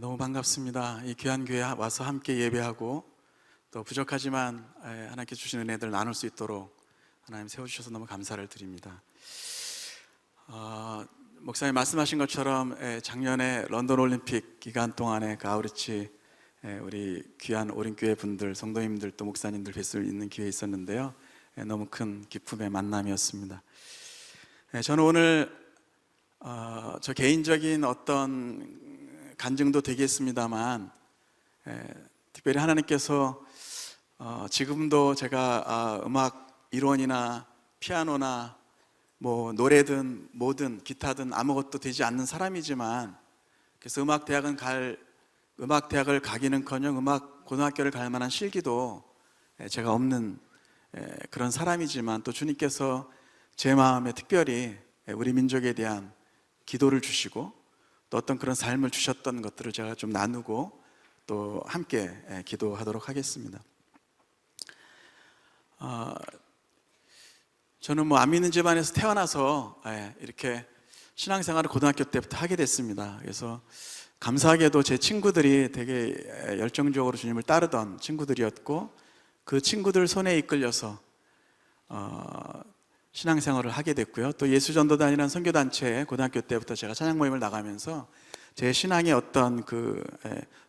너무 반갑습니다. 이 귀한 교회에 와서 함께 예배하고 또 부족하지만 하나님께 주신 은혜들 나눌 수 있도록 하나님 세워주셔서 너무 감사를 드립니다. 목사님 말씀하신 것처럼 작년에 런던 올림픽 기간 동안에 그 아우리치 우리 귀한 오림교회 분들, 성도님들 또 목사님들 뵐 수 있는 기회에 있었는데요. 너무 큰 기쁨의 만남이었습니다. 저는 오늘 저 개인적인 어떤 간증도 되겠습니다만 특별히 하나님께서 지금도 제가 음악 이론이나 피아노나 뭐 노래든 뭐든 기타든 아무것도 되지 않는 사람이지만 그래서 음악대학을 가기는커녕 음악 고등학교를 갈 만한 실기도 제가 없는 그런 사람이지만 또 주님께서 제 마음에 특별히 우리 민족에 대한 기도를 주시고 또 어떤 그런 삶을 주셨던 것들을 제가 좀 나누고 또 함께 기도하도록 하겠습니다. 저는 뭐 안 믿는 집안에서 태어나서 이렇게 신앙생활을 고등학교 때부터 하게 됐습니다. 그래서 감사하게도 제 친구들이 되게 열정적으로 주님을 따르던 친구들이었고 그 친구들 손에 이끌려서 신앙생활을 하게 됐고요. 또 예수전도단이라는 선교단체에 고등학교 때부터 제가 찬양 모임을 나가면서 제 신앙의 어떤 그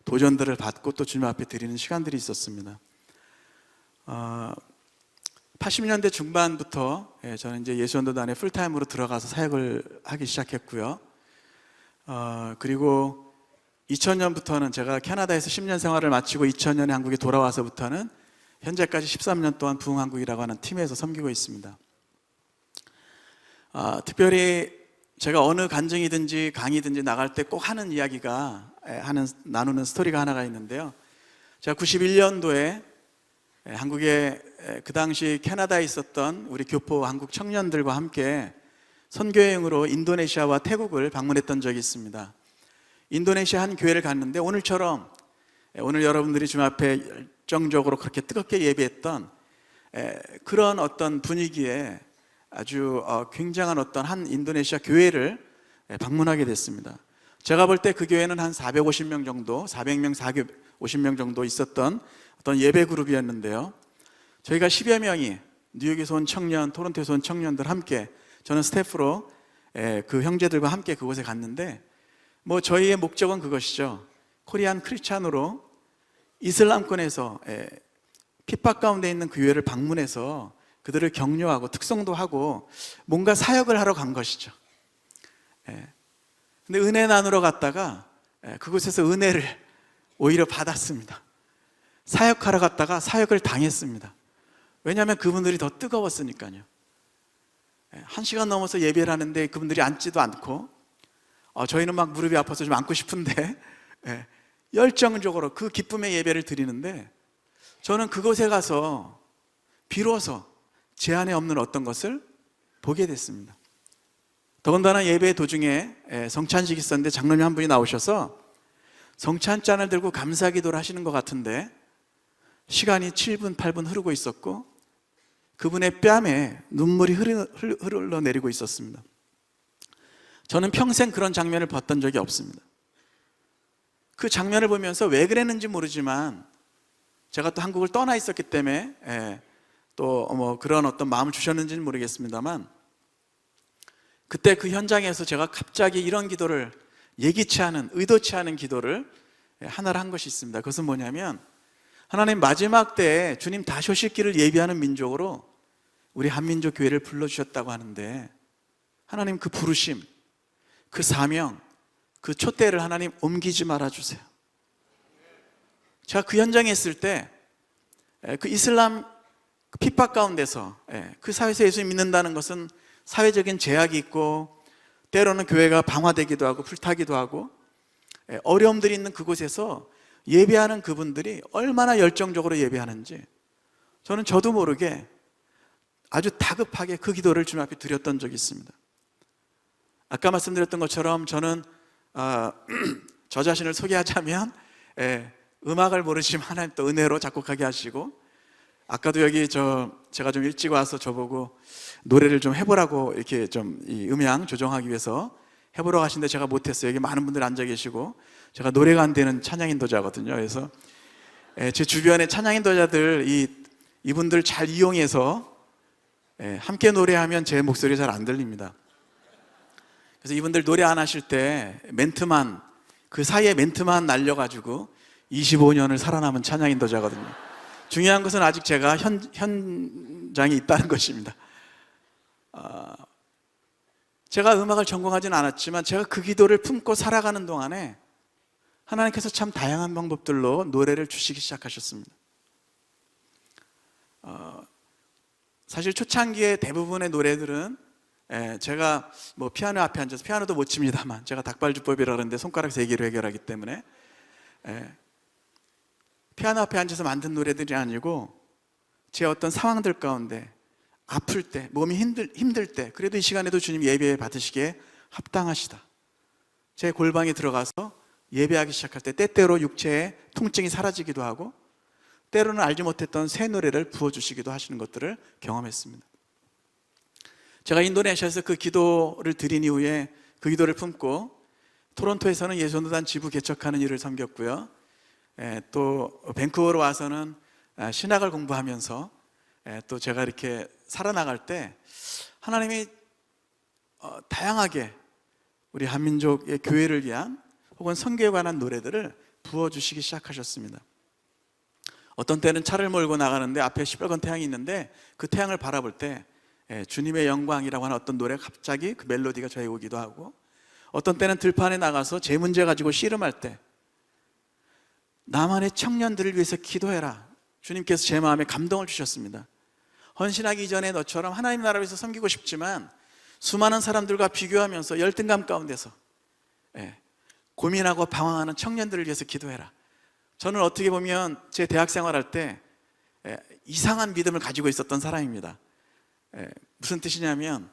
도전들을 받고 또 주님 앞에 드리는 시간들이 있었습니다. 80년대 중반부터 저는 이제 예수전도단에 풀타임으로 들어가서 사역을 하기 시작했고요. 그리고 2000년부터는 제가 캐나다에서 10년 생활을 마치고 2000년에 한국에 돌아와서부터는 현재까지 13년 동안 부흥한국이라고 하는 팀에서 섬기고 있습니다. 특별히 제가 어느 간증이든지 강의든지 나갈 때 꼭 하는 이야기가 나누는 스토리가 하나가 있는데요. 제가 91년도에 한국에 그 당시 캐나다에 있었던 우리 교포 한국 청년들과 함께 선교여행으로 인도네시아와 태국을 방문했던 적이 있습니다. 인도네시아 한 교회를 갔는데 오늘 여러분들이 주님 앞에 열정적으로 그렇게 뜨겁게 예배했던 그런 어떤 분위기에 아주 굉장한 어떤 한 인도네시아 교회를 방문하게 됐습니다. 제가 볼 때 그 교회는 한 450명 정도, 400명, 450명 정도 있었던 어떤 예배 그룹이었는데요. 저희가 10여 명이 뉴욕에서 온 청년, 토론토에서 온 청년들 함께 저는 스태프로 그 형제들과 함께 그곳에 갔는데 뭐 저희의 목적은 그것이죠. 코리안 크리스찬으로 이슬람권에서 핍박 가운데 있는 그 교회를 방문해서 그들을 격려하고 특성도 하고 뭔가 사역을 하러 간 것이죠. 근데 은혜 나누러 갔다가 그곳에서 은혜를 오히려 받았습니다. 사역하러 갔다가 사역을 당했습니다. 왜냐하면 그분들이 더 뜨거웠으니까요. 1시간 넘어서 예배를 하는데 그분들이 앉지도 않고 저희는 막 무릎이 아파서 좀 앉고 싶은데 열정적으로 그 기쁨의 예배를 드리는데 저는 그곳에 가서 비로소 제 안에 없는 어떤 것을 보게 됐습니다. 더군다나 예배 도중에 성찬식이 있었는데 장로님 한 분이 나오셔서 성찬잔을 들고 감사 기도를 하시는 것 같은데 시간이 7분, 8분 흐르고 있었고 그분의 뺨에 눈물이 흘러내리고 있었습니다. 저는 평생 그런 장면을 봤던 적이 없습니다. 그 장면을 보면서 왜 그랬는지 모르지만 제가 또 한국을 떠나 있었기 때문에 또 뭐 그런 어떤 마음을 주셨는지는 모르겠습니다만 그때 그 현장에서 제가 갑자기 이런 기도를 예기치 않은, 의도치 않은 기도를 하나를 한 것이 있습니다. 그것은 뭐냐면 하나님 마지막 때에 주님 다시 오실 길을 예비하는 민족으로 우리 한민족 교회를 불러주셨다고 하는데 하나님 그 부르심, 그 사명, 그 촛대를 하나님 옮기지 말아주세요. 제가 그 현장에 있을 때 그 이슬람 핍박 가운데서 그 사회에서 예수님 믿는다는 것은 사회적인 제약이 있고 때로는 교회가 방화되기도 하고 불타기도 하고 어려움들이 있는 그곳에서 예배하는 그분들이 얼마나 열정적으로 예배하는지 저도 모르게 아주 다급하게 그 기도를 주님 앞에 드렸던 적이 있습니다. 아까 말씀드렸던 것처럼 저는 저 자신을 소개하자면 음악을 모르지만 하나님 또 은혜로 작곡하게 하시고 아까도 여기 제가 좀 일찍 와서 저보고 노래를 좀 해보라고 이렇게 좀 이 음향 조정하기 위해서 해보러 가신데 제가 못했어요. 여기 많은 분들 앉아 계시고 제가 노래가 안 되는 찬양 인도자거든요. 그래서 제 주변에 찬양 인도자들 이분들 잘 이용해서 함께 노래하면 제 목소리 잘 안 들립니다. 그래서 이분들 노래 안 하실 때 멘트만 그 사이에 멘트만 날려가지고 25년을 살아남은 찬양 인도자거든요. 중요한 것은 아직 제가 현장에 있다는 것입니다. 제가 음악을 전공하진 않았지만 제가 그 기도를 품고 살아가는 동안에 하나님께서 참 다양한 방법들로 노래를 주시기 시작하셨습니다. 사실 초창기에 대부분의 노래들은 제가 뭐 피아노 앞에 앉아서 피아노도 못 칩니다만 제가 닭발주법이라 그러는데 손가락 3개로 해결하기 때문에 피아노 앞에 앉아서 만든 노래들이 아니고 제 어떤 상황들 가운데 아플 때, 몸이 힘들 때 그래도 이 시간에도 주님 예배 받으시기에 합당하시다. 제 골방에 들어가서 예배하기 시작할 때 때때로 육체의 통증이 사라지기도 하고 때로는 알지 못했던 새 노래를 부어주시기도 하시는 것들을 경험했습니다. 제가 인도네시아에서 그 기도를 드린 이후에 그 기도를 품고 토론토에서는 예수전도단 지부 개척하는 일을 섬겼고요. 또 밴쿠버로 와서는 신학을 공부하면서 또 제가 이렇게 살아나갈 때 하나님이 다양하게 우리 한민족의 교회를 위한 혹은 선교에 관한 노래들을 부어주시기 시작하셨습니다. 어떤 때는 차를 몰고 나가는데 앞에 시뻘건 태양이 있는데 그 태양을 바라볼 때 주님의 영광이라고 하는 어떤 노래가 갑자기 그 멜로디가 저에게 오기도 하고, 어떤 때는 들판에 나가서 제 문제 가지고 씨름할 때 나만의 청년들을 위해서 기도해라, 주님께서 제 마음에 감동을 주셨습니다. 헌신하기 이전에 너처럼 하나님 나라를 위해서 섬기고 싶지만 수많은 사람들과 비교하면서 열등감 가운데서 고민하고 방황하는 청년들을 위해서 기도해라. 저는 어떻게 보면 제 대학 생활할 때 이상한 믿음을 가지고 있었던 사람입니다. 무슨 뜻이냐면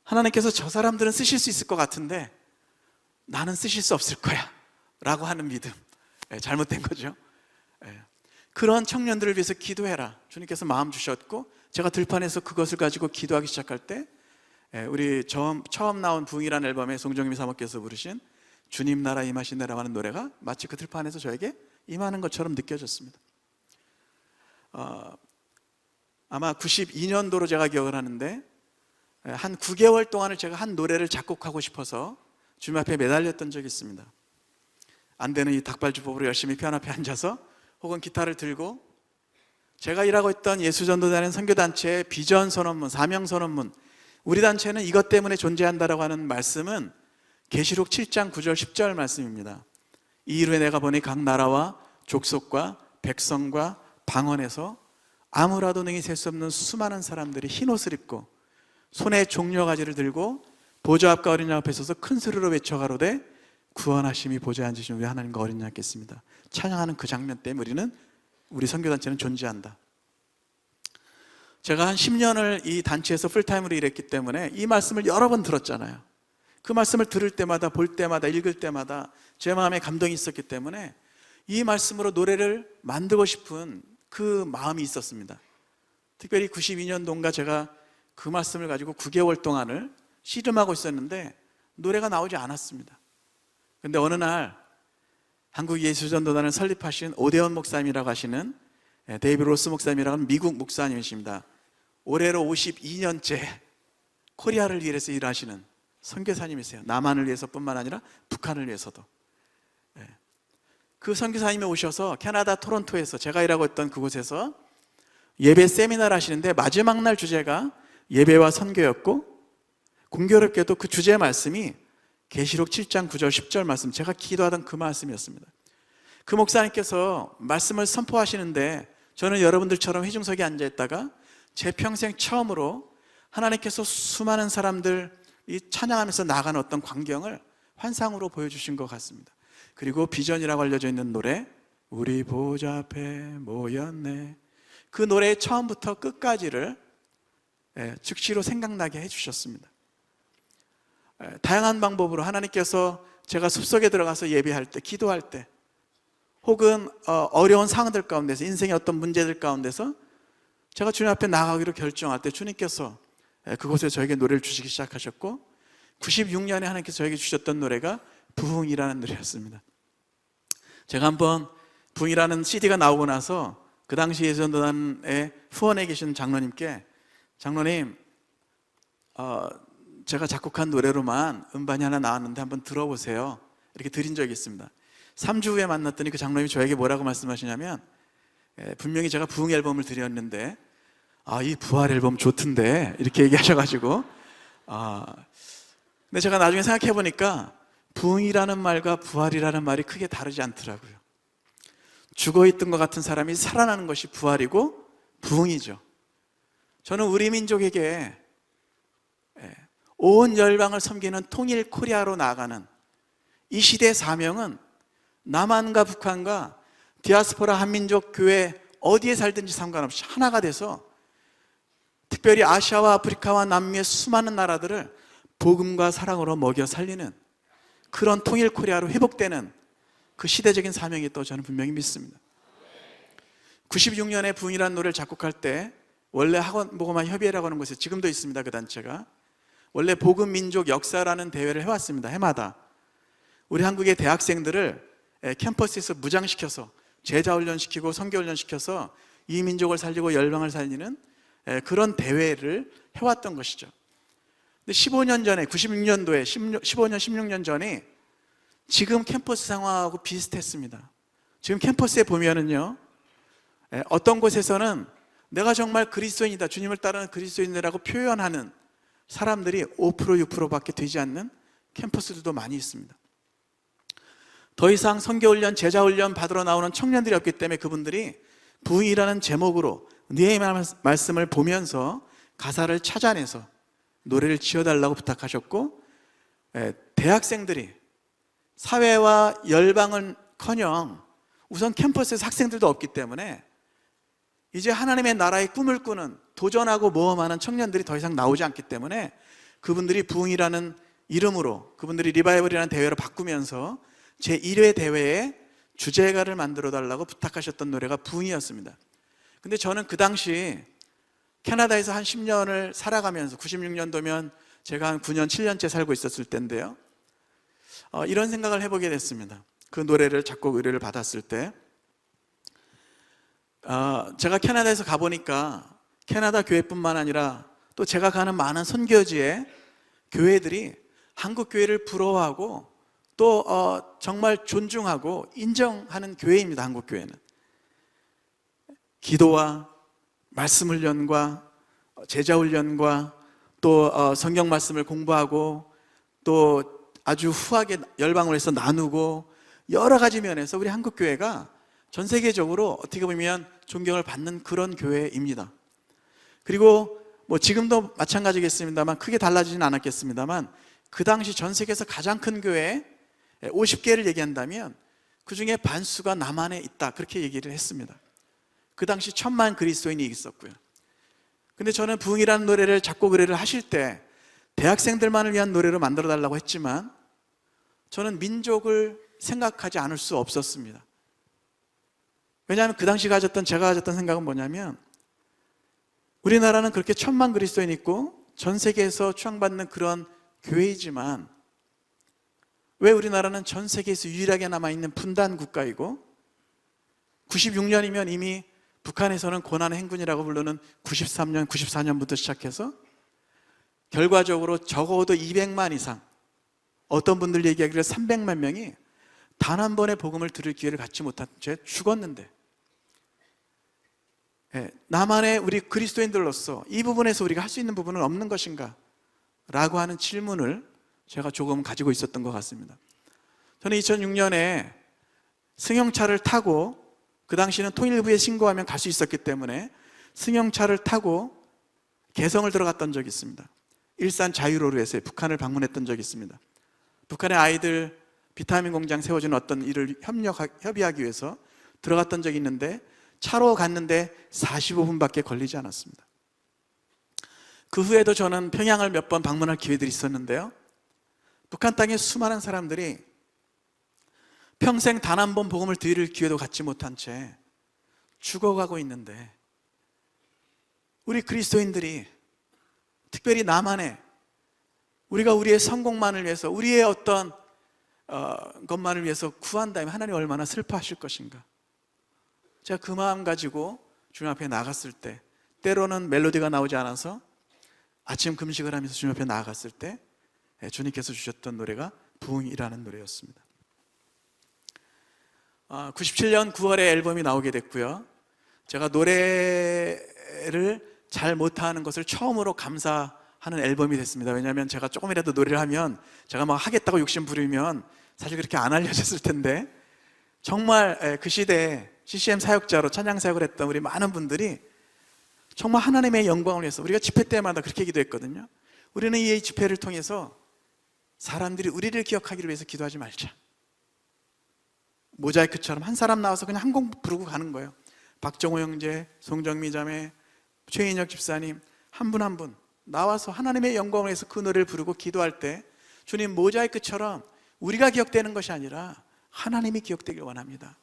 하나님께서 저 사람들은 쓰실 수 있을 것 같은데 나는 쓰실 수 없을 거야 라고 하는 믿음, 잘못된 거죠. 그런 청년들을 위해서 기도해라, 주님께서 마음 주셨고, 제가 들판에서 그것을 가지고 기도하기 시작할 때 우리 처음 나온 부흥이라는 앨범에 송정미 사모께서 부르신 주님 나라 임하시네라고 하는 노래가 마치 그 들판에서 저에게 임하는 것처럼 느껴졌습니다. 아마 92년도로 제가 기억을 하는데 한 9개월 동안을 제가 한 노래를 작곡하고 싶어서 주님 앞에 매달렸던 적이 있습니다. 안 되는 이 닭발주법으로 열심히 피아노 앞에 앉아서 혹은 기타를 들고 제가 일하고 있던 예수전도단의 선교단체의 비전 선언문, 사명 선언문, 우리 단체는 이것 때문에 존재한다라고 하는 말씀은 계시록 7장 9절 10절 말씀입니다. 이 일후에 내가 보니 각 나라와 족속과 백성과 방언에서 아무라도 능히 셀 수 없는 수많은 사람들이 흰옷을 입고 손에 종려가지를 들고 보좌 앞과 어린 양 앞에 서서 큰 소리로 외쳐가로되 구원하심이 보좌에 앉으신 우리 하나님과 어린 양 겠습니다. 찬양하는 그 장면 때문에 우리 선교단체는 존재한다. 제가 한 10년을 이 단체에서 풀타임으로 일했기 때문에 이 말씀을 여러 번 들었잖아요. 그 말씀을 들을 때마다, 볼 때마다, 읽을 때마다 제 마음에 감동이 있었기 때문에 이 말씀으로 노래를 만들고 싶은 그 마음이 있었습니다. 특별히 92년도인가 제가 그 말씀을 가지고 9개월 동안을 씨름하고 있었는데 노래가 나오지 않았습니다. 그런데 어느 날 한국예수전도단을 설립하신 오대원 목사님이라고 하시는 데이비드 로스 목사님이라고 하는 미국 목사님이십니다. 올해로 52년째 코리아를 위해서 일하시는 선교사님이세요. 남한을 위해서뿐만 아니라 북한을 위해서도. 그 선교사님이 오셔서 캐나다 토론토에서 제가 일하고 있던 그곳에서 예배 세미나를 하시는데 마지막 날 주제가 예배와 선교였고, 공교롭게도 그 주제 말씀이 계시록 7장 9절 10절 말씀, 제가 기도하던 그 말씀이었습니다. 그 목사님께서 말씀을 선포하시는데 저는 여러분들처럼 회중석에 앉아있다가 제 평생 처음으로 하나님께서 수많은 사람들이 찬양하면서 나가는 어떤 광경을 환상으로 보여주신 것 같습니다. 그리고 비전이라고 알려져 있는 노래, 우리 보좌 앞에 모였네, 그 노래의 처음부터 끝까지를 즉시로 생각나게 해주셨습니다. 다양한 방법으로 하나님께서 제가 숲속에 들어가서 예배할 때, 기도할 때, 혹은 어려운 상황들 가운데서, 인생의 어떤 문제들 가운데서 제가 주님 앞에 나가기로 결정할 때 주님께서 그곳에 저에게 노래를 주시기 시작하셨고, 96년에 하나님께서 저에게 주셨던 노래가 부흥이라는 노래였습니다. 제가 한번 부흥이라는 CD가 나오고 나서 그 당시 예전단에 후원해 계신 장로님께, 장로님, 제가 작곡한 노래로만 음반이 하나 나왔는데 한번 들어보세요, 이렇게 드린 적이 있습니다. 3주 후에 만났더니 그 장로님이 저에게 뭐라고 말씀하시냐면, 분명히 제가 부흥 앨범을 드렸는데 이 부활 앨범 좋던데, 이렇게 얘기하셔가지고, 근데 제가 나중에 생각해 보니까 부흥이라는 말과 부활이라는 말이 크게 다르지 않더라고요. 죽어있던 것 같은 사람이 살아나는 것이 부활이고 부흥이죠. 저는 우리 민족에게 온 열방을 섬기는 통일 코리아로 나아가는 이 시대의 사명은 남한과 북한과 디아스포라 한민족 교회 어디에 살든지 상관없이 하나가 돼서 특별히 아시아와 아프리카와 남미의 수많은 나라들을 복음과 사랑으로 먹여 살리는 그런 통일 코리아로 회복되는 그 시대적인 사명이 있다고 저는 분명히 믿습니다. 96년에 부흥이라는 노래를 작곡할 때 원래 학원복음화 협의회라고 하는 곳에 지금도 있습니다. 그 단체가 원래 복음 민족 역사라는 대회를 해왔습니다. 해마다 우리 한국의 대학생들을 캠퍼스에서 무장시켜서 제자훈련시키고 선교훈련시켜서 이 민족을 살리고 열방을 살리는 그런 대회를 해왔던 것이죠. 근데 15년 전에 96년도에 15년 16년 전에 지금 캠퍼스 상황하고 비슷했습니다. 지금 캠퍼스에 보면은요, 어떤 곳에서는 내가 정말 그리스도인이다, 주님을 따르는 그리스도인이라고 표현하는 사람들이 5% 6%밖에 되지 않는 캠퍼스들도 많이 있습니다. 더 이상 선교훈련, 제자훈련 받으러 나오는 청년들이 없기 때문에 그분들이 부흥이라는 제목으로 은혜의 말씀을 보면서 가사를 찾아내서 노래를 지어달라고 부탁하셨고, 대학생들이 사회와 열방은커녕 우선 캠퍼스에서 학생들도 없기 때문에 이제 하나님의 나라의 꿈을 꾸는 도전하고 모험하는 청년들이 더 이상 나오지 않기 때문에 그분들이 부흥이라는 이름으로 그분들이 리바이벌이라는 대회로 바꾸면서 제1회 대회에 주제가를 만들어 달라고 부탁하셨던 노래가 부흥이었습니다. 근데 저는 그 당시 캐나다에서 한 10년을 살아가면서 96년도면 제가 한 9년, 7년째 살고 있었을 때인데요, 이런 생각을 해보게 됐습니다. 그 노래를 작곡 의뢰를 받았을 때 제가 캐나다에서 가보니까 캐나다 교회뿐만 아니라 또 제가 가는 많은 선교지의 교회들이 한국 교회를 부러워하고 또 정말 존중하고 인정하는 교회입니다. 한국 교회는 기도와 말씀 훈련과 제자 훈련과 또 성경 말씀을 공부하고 또 아주 후하게 열방을 해서 나누고 여러 가지 면에서 우리 한국 교회가 전 세계적으로 어떻게 보면 존경을 받는 그런 교회입니다. 그리고 뭐 지금도 마찬가지겠습니다만 크게 달라지진 않았겠습니다만 그 당시 전 세계에서 가장 큰 교회 50개를 얘기한다면 그 중에 반수가 남한에 있다, 그렇게 얘기를 했습니다. 그 당시 1000만 그리스도인이 있었고요. 근데 저는 부흥이라는 노래를 작곡 의뢰를 하실 때 대학생들만을 위한 노래로 만들어 달라고 했지만 저는 민족을 생각하지 않을 수 없었습니다. 왜냐하면 그 당시 제가 가졌던 생각은 뭐냐면 우리나라는 그렇게 1000만 그리스도인이 있고 전 세계에서 추앙받는 그런 교회이지만 왜 우리나라는 전 세계에서 유일하게 남아있는 분단 국가이고 96년이면 이미 북한에서는 고난의 행군이라고 부르는 93년, 94년부터 시작해서 결과적으로 적어도 200만 이상, 어떤 분들 얘기하기를 300만 명이 단 한 번의 복음을 들을 기회를 갖지 못한 채 죽었는데 나만의 우리 그리스도인들로서 이 부분에서 우리가 할 수 있는 부분은 없는 것인가? 라고 하는 질문을 제가 조금 가지고 있었던 것 같습니다. 저는 2006년에 승용차를 타고, 그 당시는 통일부에 신고하면 갈 수 있었기 때문에 승용차를 타고 개성을 들어갔던 적이 있습니다. 일산 자유로루에서 북한을 방문했던 적이 있습니다. 북한의 아이들 비타민 공장 세워주는 어떤 일을 협의하기 위해서 들어갔던 적이 있는데 차로 갔는데 45분밖에 걸리지 않았습니다. 그 후에도 저는 평양을 몇 번 방문할 기회들이 있었는데요, 북한 땅에 수많은 사람들이 평생 단 한 번 복음을 들을 기회도 갖지 못한 채 죽어가고 있는데 우리 그리스도인들이 특별히 남한에 우리가 우리의 성공만을 위해서, 우리의 어떤 것만을 위해서 구한다면 하나님 얼마나 슬퍼하실 것인가. 제가 그 마음 가지고 주님 앞에 나갔을 때, 때로는 멜로디가 나오지 않아서 아침 금식을 하면서 주님 앞에 나아갔을 때 주님께서 주셨던 노래가 부흥이라는 노래였습니다. 97년 9월에 앨범이 나오게 됐고요. 제가 노래를 잘 못하는 것을 처음으로 감사하는 앨범이 됐습니다. 왜냐하면 제가 조금이라도 노래를 하면, 제가 막 하겠다고 욕심 부리면 사실 그렇게 안 알려졌을 텐데, 정말 그 시대에 CCM 사역자로 찬양 사역을 했던 우리 많은 분들이 정말 하나님의 영광을 위해서, 우리가 집회 때마다 그렇게 기도했거든요. 우리는 이 집회를 통해서 사람들이 우리를 기억하기를 위해서 기도하지 말자. 모자이크처럼 한 사람 나와서 그냥 한 곡 부르고 가는 거예요. 박정호 형제, 송정미 자매, 최인혁 집사님, 한 분 한 분 나와서 하나님의 영광을 위해서 그 노래를 부르고 기도할 때, 주님, 모자이크처럼 우리가 기억되는 것이 아니라 하나님이 기억되길 원합니다.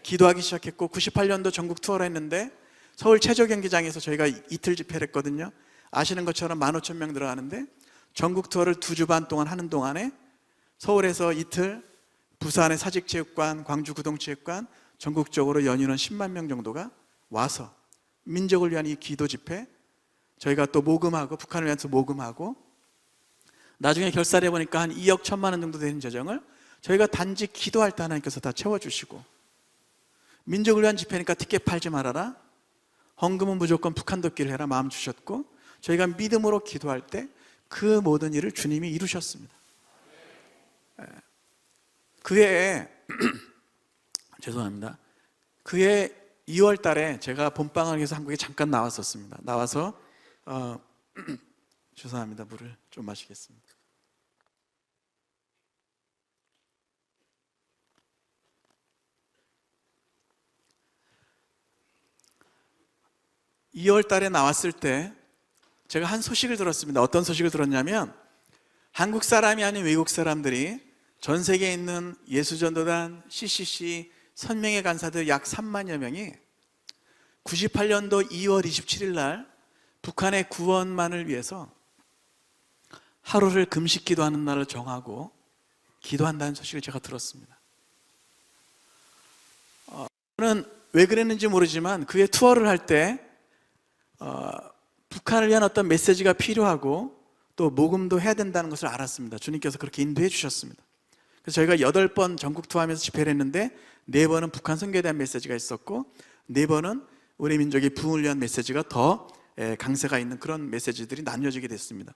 기도하기 시작했고, 98년도 전국 투어를 했는데 서울 체조경기장에서 저희가 이틀 집회를 했거든요. 아시는 것처럼 15,000명 들어가는데, 전국 투어를 2주 반 동안 하는 동안에 서울에서 이틀, 부산의 사직체육관, 광주 구동체육관, 전국적으로 연인원 10만 명 정도가 와서 민족을 위한 이 기도 집회, 저희가 또 모금하고, 북한을 위해서 모금하고, 나중에 결산해 보니까 한 2억 1천만 원 정도 되는 재정을 저희가 단지 기도할 때 하나님께서 다 채워주시고, 민족을 위한 집회니까 티켓 팔지 말아라, 헌금은 무조건 북한 돕기를 해라 마음 주셨고, 저희가 믿음으로 기도할 때 그 모든 일을 주님이 이루셨습니다. 그해 죄송합니다. 그해 2월 달에 제가 본방을 위해서 한국에 잠깐 나왔었습니다. 나와서 죄송합니다. 물을 좀 마시겠습니다. (2월) 달에 나왔을 때 제가 한 소식을 들었습니다. 어떤 소식을 들었냐면, 한국 사람이 아닌 외국 사람들이 전 세계에 있는 예수전도단, CCC, 선명의 간사들 약 3만여 명이 98년도 2월 27일 날 북한의 구원만을 위해서 하루를 금식 기도하는 날을 정하고 기도한다는 소식을 제가 들었습니다. 저는 왜 그랬는지 모르지만 그의 투어를 할 때 북한을 위한 어떤 메시지가 필요하고 또 모금도 해야 된다는 것을 알았습니다. 주님께서 그렇게 인도해 주셨습니다. 그래서 저희가 8번 전국 투어하면서 집회를 했는데 4번은 북한 선교에 대한 메시지가 있었고, 4번은 우리 민족의 부흥을 위한 메시지가 더 강세가 있는 그런 메시지들이 나뉘어지게 됐습니다.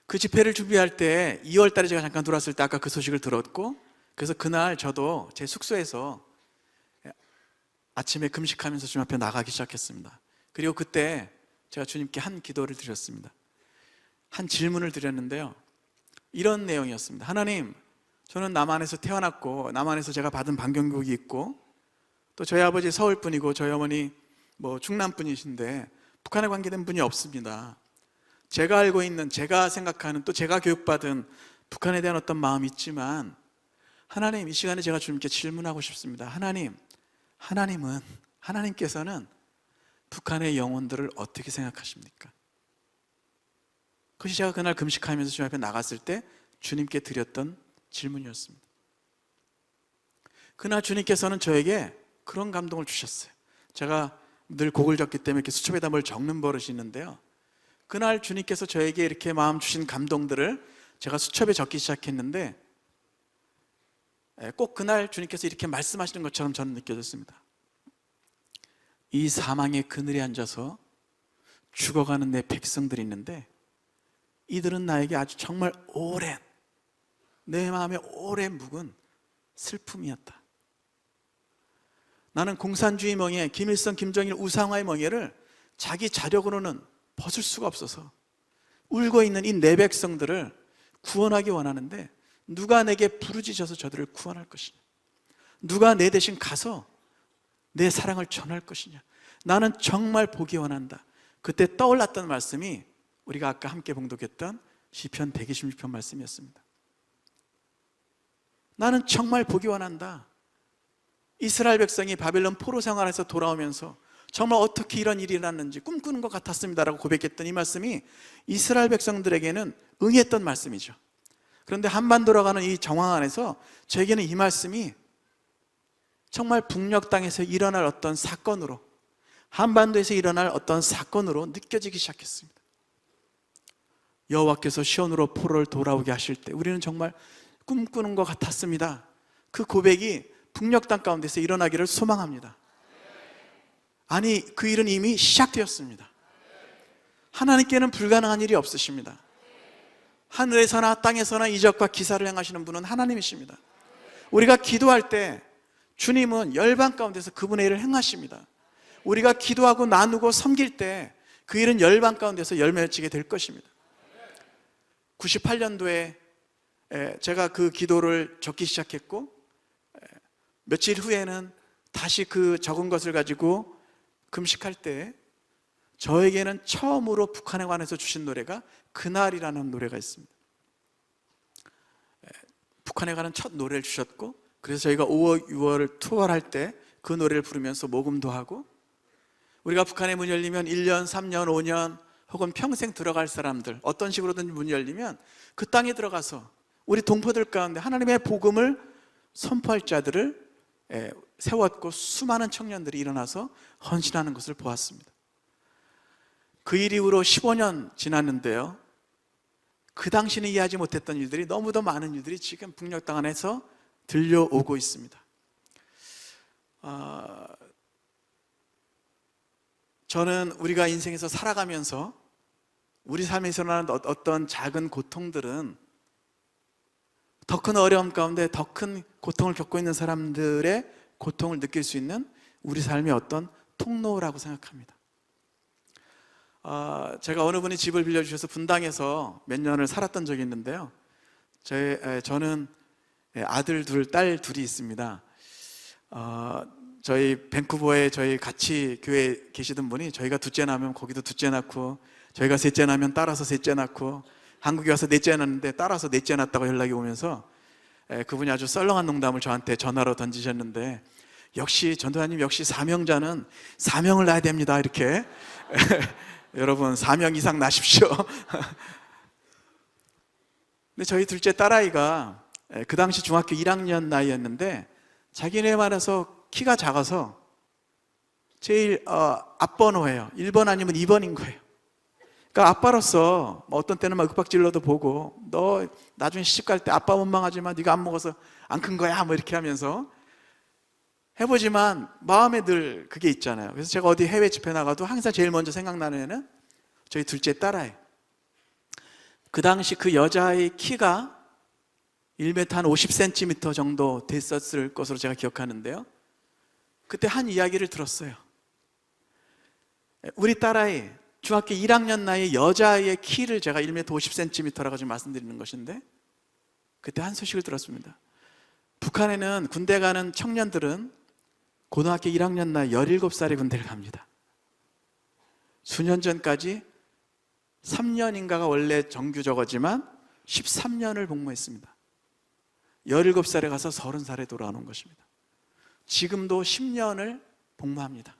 그 집회를 준비할 때 2월 달에 제가 잠깐 들어왔을 때 아까 그 소식을 들었고, 그래서 그날 저도 제 숙소에서 아침에 금식하면서 주님 앞에 나가기 시작했습니다. 그리고 그때 제가 주님께 한 기도를 드렸습니다. 한 질문을 드렸는데요, 이런 내용이었습니다. 하나님, 저는 남한에서 태어났고 남한에서 제가 받은 방경국이 있고, 또 저희 아버지 서울 분이고 저희 어머니 충남 분이신데 북한에 관계된 분이 없습니다. 제가 알고 있는, 제가 생각하는, 또 제가 교육받은 북한에 대한 어떤 마음이 있지만, 하나님, 이 시간에 제가 주님께 질문하고 싶습니다. 하나님께서는 북한의 영혼들을 어떻게 생각하십니까? 그것이 제가 그날 금식하면서 주님 앞에 나갔을 때 주님께 드렸던 질문이었습니다. 그날 주님께서는 저에게 그런 감동을 주셨어요. 제가 늘 곡을 적기 때문에 이렇게 수첩에다 뭘 적는 버릇이 있는데요, 그날 주님께서 저에게 이렇게 마음 주신 감동들을 제가 수첩에 적기 시작했는데, 꼭 그날 주님께서 이렇게 말씀하시는 것처럼 저는 느껴졌습니다. 이 사망의 그늘에 앉아서 죽어가는 내 백성들이 있는데, 이들은 나에게 아주 정말 오랜, 내 마음에 오래 묵은 슬픔이었다. 나는 공산주의 멍에, 김일성, 김정일, 우상화의 멍에를 자기 자력으로는 벗을 수가 없어서 울고 있는 이 내 백성들을 구원하기 원하는데, 누가 내게 부르짖어서 저들을 구원할 것이냐? 누가 내 대신 가서 내 사랑을 전할 것이냐? 나는 정말 보기 원한다. 그때 떠올랐던 말씀이 우리가 아까 함께 봉독했던 시편 126편 말씀이었습니다. 나는 정말 보기 원한다. 이스라엘 백성이 바벨론 포로 생활에서 돌아오면서 정말 어떻게 이런 일이 일어났는지 꿈꾸는 것 같았습니다라고 고백했던 이 말씀이 이스라엘 백성들에게는 응했던 말씀이죠. 그런데 한반도로 가는 이 정황 안에서 저에게는 이 말씀이 정말 북녘 땅에서 일어날 어떤 사건으로, 한반도에서 일어날 어떤 사건으로 느껴지기 시작했습니다. 여호와께서 시온으로 포로를 돌아오게 하실 때 우리는 정말 꿈꾸는 것 같았습니다. 그 고백이 북녘 땅 가운데서 일어나기를 소망합니다. 아니, 그 일은 이미 시작되었습니다. 하나님께는 불가능한 일이 없으십니다. 하늘에서나 땅에서나 이적과 기사를 행하시는 분은 하나님이십니다. 우리가 기도할 때 주님은 열방 가운데서 그분의 일을 행하십니다. 우리가 기도하고 나누고 섬길 때 그 일은 열방 가운데서 열매를 될 것입니다. 98년도에 제가 그 기도를 적기 시작했고, 며칠 후에는 다시 그 적은 것을 가지고 금식할 때 저에게는 처음으로 북한에 관해서 주신 노래가 그날이라는 노래가 있습니다. 북한에 가는 첫 노래를 주셨고, 그래서 저희가 5월, 6월을 투어할 때 그 노래를 부르면서 모금도 하고, 우리가 북한에 문 열리면 1년, 3년, 5년 혹은 평생 들어갈 사람들, 어떤 식으로든 문이 열리면 그 땅에 들어가서 우리 동포들 가운데 하나님의 복음을 선포할 자들을 세웠고, 수많은 청년들이 일어나서 헌신하는 것을 보았습니다. 그 일 이후로 15년 지났는데요, 그 당시는 이해하지 못했던 일들이, 너무도 많은 일들이 지금 북녘 땅 안에서 들려오고 있습니다. 저는 우리가 인생에서 살아가면서 우리 삶에서 일어나는 어떤 작은 고통들은 더 큰 어려움 가운데 더 큰 고통을 겪고 있는 사람들의 고통을 느낄 수 있는 우리 삶의 어떤 통로라고 생각합니다. 제가 어느 분이 집을 빌려주셔서 분당에서 몇 년을 살았던 적이 있는데요, 저는 아들 둘, 딸 둘이 있습니다. 저희 밴쿠버에 저희 같이 교회에 계시던 분이 저희가 둘째 나면 거기도 둘째 낳고, 저희가 셋째 나면 따라서 셋째 낳고, 한국에 와서 넷째 낳았는데 따라서 넷째 낳았다고 연락이 오면서 그분이 아주 썰렁한 농담을 저한테 전화로 던지셨는데, 역시 전도사님, 역시 사명자는 사명을 낳아야 됩니다, 이렇게. 여러분, 4명 이상 낳으십시오. 근데 저희 둘째 딸아이가 그 당시 중학교 1학년 나이였는데, 자기네 말해서 키가 작아서 제일 앞번호예요. 1번 아니면 2번인 거예요. 그러니까 아빠로서 어떤 때는 막 윽박질러도 보고, 너 나중에 시집갈 때 아빠 원망하지 마, 네가 안 먹어서 안 큰 거야, 뭐 이렇게 하면서 해보지만 마음에 늘 그게 있잖아요. 그래서 제가 어디 해외 집회 나가도 항상 제일 먼저 생각나는 애는 저희 둘째 딸아이. 그 당시 그 여자의 키가 1m 한 50cm 정도 됐었을 것으로 제가 기억하는데요, 그때 한 이야기를 들었어요. 우리 딸아이 중학교 1학년 나이 여자의 키를 제가 1m 50cm라고 지금 말씀드리는 것인데, 그때 한 소식을 들었습니다. 북한에는 군대 가는 청년들은 고등학교 1학년 나이 17살에 군대를 갑니다. 수년 전까지 3년인가가 원래 정규적이지만 13년을 복무했습니다. 17살에 가서 30살에 돌아오는 것입니다. 지금도 10년을 복무합니다.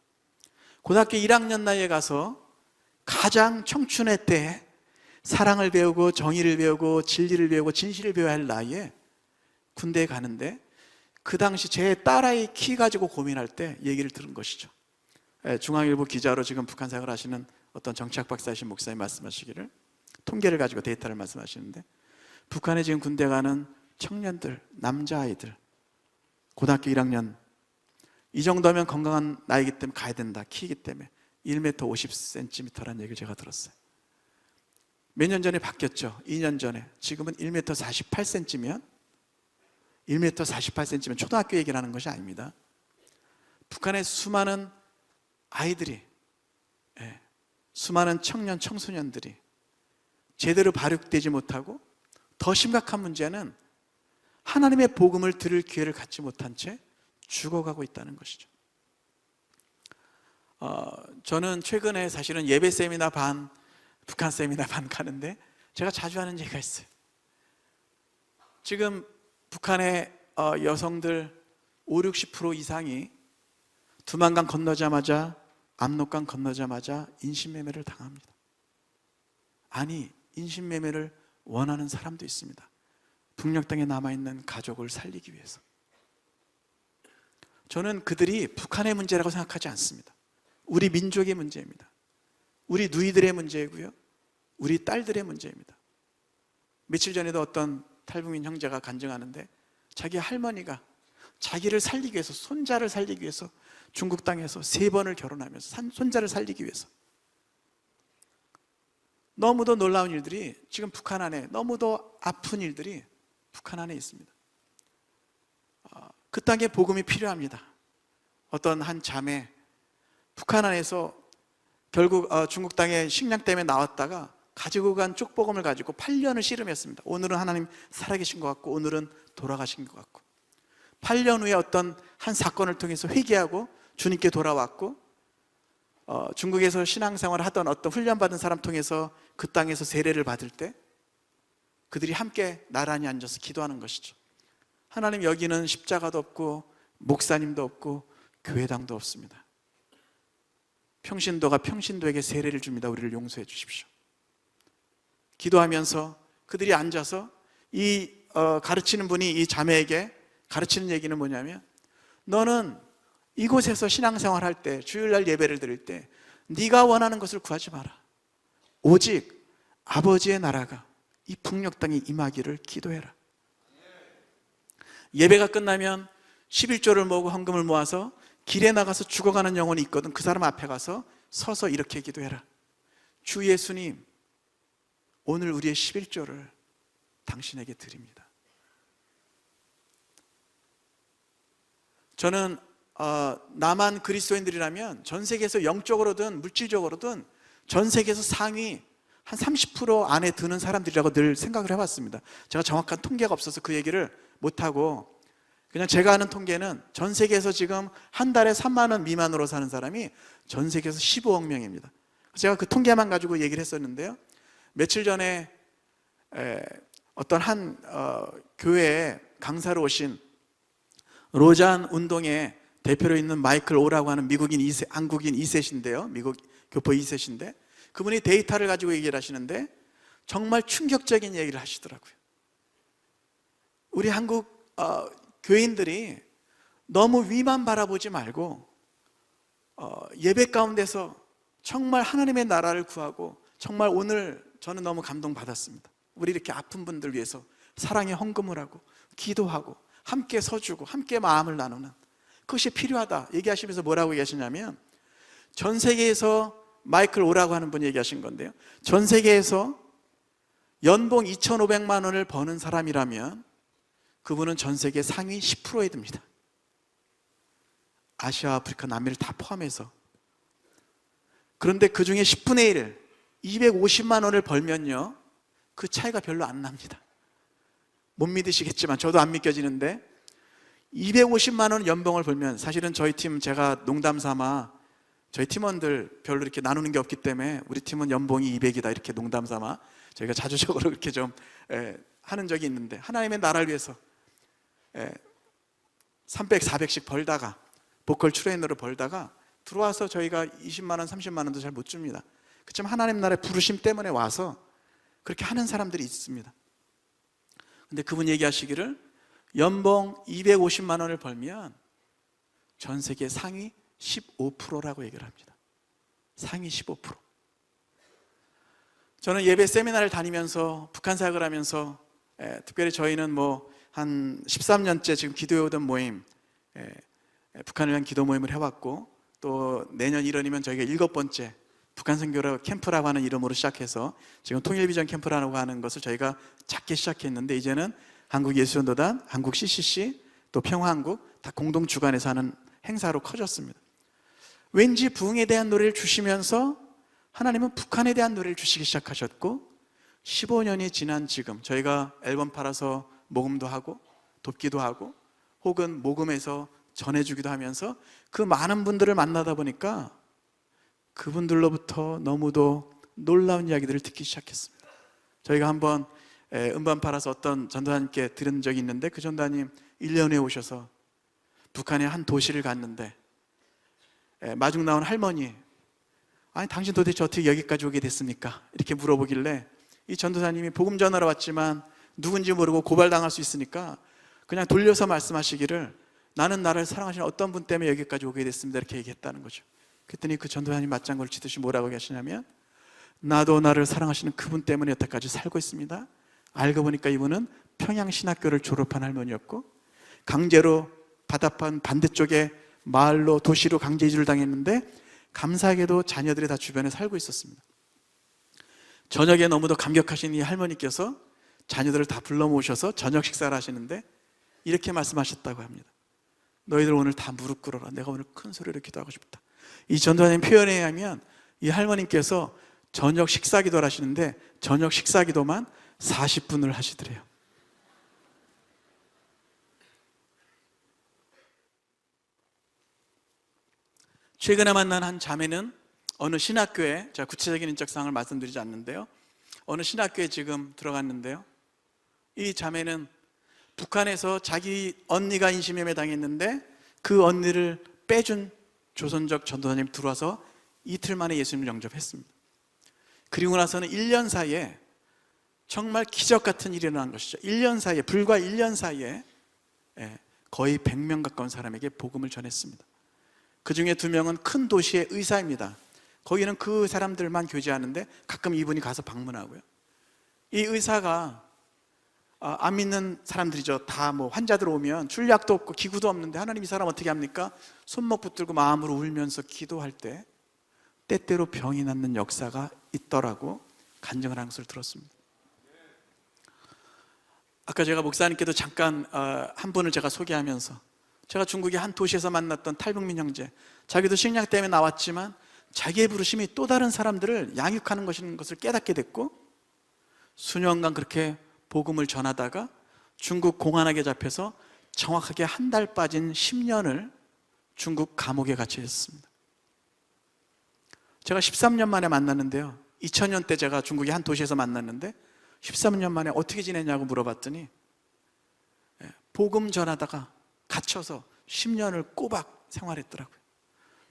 고등학교 1학년 나이에 가서 가장 청춘의 때에 사랑을 배우고 정의를 배우고 진리를 배우고 진실을 배워야 할 나이에 군대에 가는데, 그 당시 제 딸아이 키 가지고 고민할 때 얘기를 들은 것이죠. 중앙일보 기자로 지금 북한 생활을 하시는 어떤 정치학 박사이신 목사님 말씀하시기를, 통계를 가지고 데이터를 말씀하시는데, 북한에 지금 군대 가는 청년들, 남자아이들 고등학교 1학년 이 정도면 건강한 나이기 때문에 가야 된다, 키이기 때문에 1m 50cm라는 얘기를 제가 들었어요. 몇 년 전에 바뀌었죠. 2년 전에. 지금은 1m 48cm면 1m 48cm면 초등학교 얘기를 하는 것이 아닙니다. 북한의 수많은 아이들이, 수많은 청년, 청소년들이 제대로 발육되지 못하고, 더 심각한 문제는 하나님의 복음을 들을 기회를 갖지 못한 채 죽어가고 있다는 것이죠. 저는 최근에 사실은 예배 세미나 반, 북한 세미나 반 가는데 제가 자주 하는 얘기가 있어요. 지금 북한의 여성들 50, 60% 이상이 두만강 건너자마자 압록강 건너자마자 인신매매를 당합니다. 아니, 인신매매를 원하는 사람도 있습니다. 북녘 땅에 남아있는 가족을 살리기 위해서. 저는 그들이 북한의 문제라고 생각하지 않습니다. 우리 민족의 문제입니다. 우리 누이들의 문제이고요, 우리 딸들의 문제입니다. 며칠 전에도 어떤 탈북민 형제가 간증하는데, 자기 할머니가 자기를 살리기 위해서, 손자를 살리기 위해서 중국 땅에서 3번을 결혼하면서 손자를 살리기 위해서, 너무도 놀라운 일들이 지금 북한 안에, 너무도 아픈 일들이 북한 안에 있습니다. 그 땅에 복음이 필요합니다. 어떤 한 자매, 북한 안에서 결국 중국 땅에 식량 때문에 나왔다가 가지고 간 쪽복음을 가지고 8년을 씨름했습니다. 오늘은 하나님 살아계신 것 같고, 오늘은 돌아가신 것 같고, 8년 후에 어떤 한 사건을 통해서 회개하고 주님께 돌아왔고, 중국에서 신앙생활을 하던 어떤 훈련받은 사람 통해서 그 땅에서 세례를 받을 때 그들이 함께 나란히 앉아서 기도하는 것이죠. 하나님, 여기는 십자가도 없고 목사님도 없고 교회당도 없습니다. 평신도가 평신도에게 세례를 줍니다. 우리를 용서해 주십시오. 기도하면서 그들이 앉아서 이 가르치는 분이 이 자매에게 가르치는 얘기는 뭐냐면, 너는 이곳에서 신앙생활 할 때, 주일날 예배를 드릴 때 네가 원하는 것을 구하지 마라. 오직 아버지의 나라가 이 북녘 땅에 임하기를 기도해라. 예배가 끝나면 11조를 모으고 헌금을 모아서 길에 나가서 죽어가는 영혼이 있거든. 그 사람 앞에 가서 서서 이렇게 기도해라. 주 예수님, 오늘 우리의 11조를 당신에게 드립니다. 저는 남한 그리스도인들이라면 전 세계에서 영적으로든 물질적으로든 전 세계에서 상위 한 30% 안에 드는 사람들이라고 늘 생각을 해봤습니다. 제가 정확한 통계가 없어서 그 얘기를 못하고, 그냥 제가 아는 통계는 전 세계에서 지금 한 달에 3만 원 미만으로 사는 사람이 전 세계에서 15억 명입니다. 제가 그 통계만 가지고 얘기를 했었는데요, 며칠 전에 어떤 한 교회에 강사로 오신 로잔 운동의 대표로 있는 마이클 오라고 하는 한국인 2세신데요, 미국 교포 2세신데, 그분이 데이터를 가지고 얘기를 하시는데 정말 충격적인 얘기를 하시더라고요. 우리 한국 교인들이 너무 위만 바라보지 말고 예배 가운데서 정말 하나님의 나라를 구하고, 정말 오늘 저는 너무 감동받았습니다. 우리 이렇게 아픈 분들 위해서 사랑의 헌금을 하고 기도하고 함께 서주고 함께 마음을 나누는 그것이 필요하다 얘기하시면서 뭐라고 얘기하시냐면, 전 세계에서, 마이클 오라고 하는 분이 얘기하신 건데요, 전 세계에서 연봉 2,500만 원을 버는 사람이라면 그분은 전 세계 상위 10%에 듭니다. 아시아, 아프리카, 남미를 다 포함해서. 그런데 그 중에 10분의 1, 250만 원을 벌면요, 그 차이가 별로 안 납니다. 못 믿으시겠지만 저도 안 믿겨지는데, 250만 원 연봉을 벌면, 사실은 저희 팀, 제가 농담 삼아 저희 팀원들 별로 이렇게 나누는 게 없기 때문에 우리 팀은 연봉이 200이다 이렇게 농담 삼아 저희가 자주적으로 이렇게 좀 하는 적이 있는데, 하나님의 나라를 위해서 300, 400씩 벌다가, 보컬 트레이너로 벌다가 들어와서 저희가 20만 원, 30만 원도 잘 못 줍니다. 그렇지만 하나님 나라의 부르심 때문에 와서 그렇게 하는 사람들이 있습니다. 근데 그분 얘기하시기를, 연봉 250만 원을 벌면 전 세계 상위 15%라고 얘기를 합니다. 상위 15%. 저는 예배 세미나를 다니면서 북한 사역을 하면서 특별히 저희는 한 13년째 지금 기도해오던 모임, 북한을 위한 기도 모임을 해왔고, 또 내년 1월이면 저희가 7번째 북한 선교 캠프라고 하는 이름으로 시작해서 지금 통일비전 캠프라고 하는 것을 저희가 작게 시작했는데, 이제는 한국예수전도단, 한국 CCC, 또 평화한국 다 공동 주관해서 하는 행사로 커졌습니다. 왠지 부흥에 대한 노래를 주시면서 하나님은 북한에 대한 노래를 주시기 시작하셨고, 15년이 지난 지금 저희가 앨범 팔아서 모금도 하고 돕기도 하고 혹은 모금해서 전해주기도 하면서 그 많은 분들을 만나다 보니까 그분들로부터 너무도 놀라운 이야기들을 듣기 시작했습니다. 저희가 한번 음반 팔아서 어떤 전도사님께 들은 적이 있는데, 그 전도사님 1년에 오셔서 북한의 한 도시를 갔는데 마중 나온 할머니, 아니 당신 도대체 어떻게 여기까지 오게 됐습니까? 이렇게 물어보길래 이 전도사님이 복음 전하러 왔지만 누군지 모르고 고발당할 수 있으니까 그냥 돌려서 말씀하시기를 나는 나를 사랑하시는 어떤 분 때문에 여기까지 오게 됐습니다 이렇게 얘기했다는 거죠. 그랬더니 그 전도사님 맞장구를 치듯이 뭐라고 하시냐면 나도 나를 사랑하시는 그분 때문에 여태까지 살고 있습니다. 알고 보니까 이분은 평양신학교를 졸업한 할머니였고 강제로 바다판 반대쪽에 마을로 도시로 강제 이주를 당했는데 감사하게도 자녀들이 다 주변에 살고 있었습니다. 저녁에 너무도 감격하신 이 할머니께서 자녀들을 다 불러 모셔서 저녁 식사를 하시는데 이렇게 말씀하셨다고 합니다. 너희들 오늘 다 무릎 꿇어라. 내가 오늘 큰 소리로 기도하고 싶다. 이 전도사님 표현에 의하면 이 할머님께서 저녁 식사 기도를 하시는데 저녁 식사 기도만 40분을 하시더래요. 최근에 만난 한 자매는 어느 신학교에, 제가 구체적인 인적 사항을 말씀드리지 않는데요, 어느 신학교에 지금 들어갔는데요, 이 자매는 북한에서 자기 언니가 인신매매 당했는데 그 언니를 빼준 조선족 전도사님이 들어와서 이틀 만에 예수님을 영접했습니다. 그리고 나서는 1년 사이에 정말 기적 같은 일이 일어난 것이죠. 1년 사이에, 불과 1년 사이에 거의 100명 가까운 사람에게 복음을 전했습니다. 그 중에 2명은 큰 도시의 의사입니다. 거기는 그 사람들만 교제하는데 가끔 이분이 가서 방문하고요. 이 의사가 안 믿는 사람들이죠. 다 뭐 환자들 오면 출약도 없고 기구도 없는데 하나님 이 사람 어떻게 합니까? 손목 붙들고 마음으로 울면서 기도할 때 때때로 병이 낫는 역사가 있더라고 간증을 한 것을 들었습니다. 아까 제가 목사님께도 잠깐 한 분을 제가 소개하면서 제가 중국의 한 도시에서 만났던 탈북민 형제, 자기도 식량 때문에 나왔지만 자기의 부르심이 또 다른 사람들을 양육하는 것을 깨닫게 됐고 수년간 그렇게 복음을 전하다가 중국 공안학에 잡혀서 정확하게 한 달 빠진 10년을 중국 감옥에 갇혀 있었습니다. 제가 13년 만에 만났는데요, 2000년 때 제가 중국의 한 도시에서 만났는데 13년 만에 어떻게 지냈냐고 물어봤더니 복음 전하다가 갇혀서 10년을 꼬박 생활했더라고요.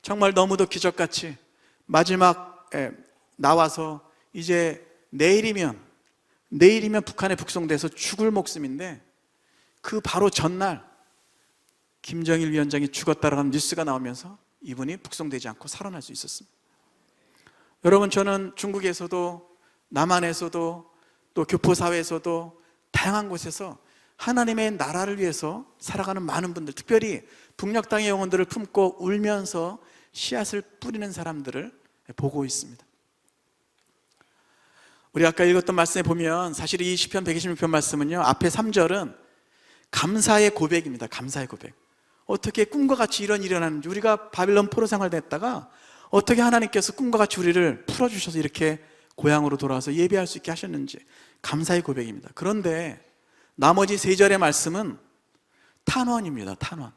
정말 너무도 기적같이 마지막에 나와서 이제 내일이면 북한에 북송돼서 죽을 목숨인데 그 바로 전날 김정일 위원장이 죽었다라는 뉴스가 나오면서 이분이 북송되지 않고 살아날 수 있었습니다. 여러분, 저는 중국에서도 남한에서도 또 교포사회에서도 다양한 곳에서 하나님의 나라를 위해서 살아가는 많은 분들, 특별히 북녘 땅의 영혼들을 품고 울면서 씨앗을 뿌리는 사람들을 보고 있습니다. 우리 아까 읽었던 말씀에 보면 사실 이 시편 126편 말씀은요, 앞에 3절은 감사의 고백입니다. 감사의 고백. 어떻게 꿈과 같이 이런 일이 일어나는지, 우리가 바빌론 포로 생활됐다가 어떻게 하나님께서 꿈과 같이 우리를 풀어주셔서 이렇게 고향으로 돌아와서 예배할 수 있게 하셨는지 감사의 고백입니다. 그런데 나머지 3절의 말씀은 탄원입니다. 탄원.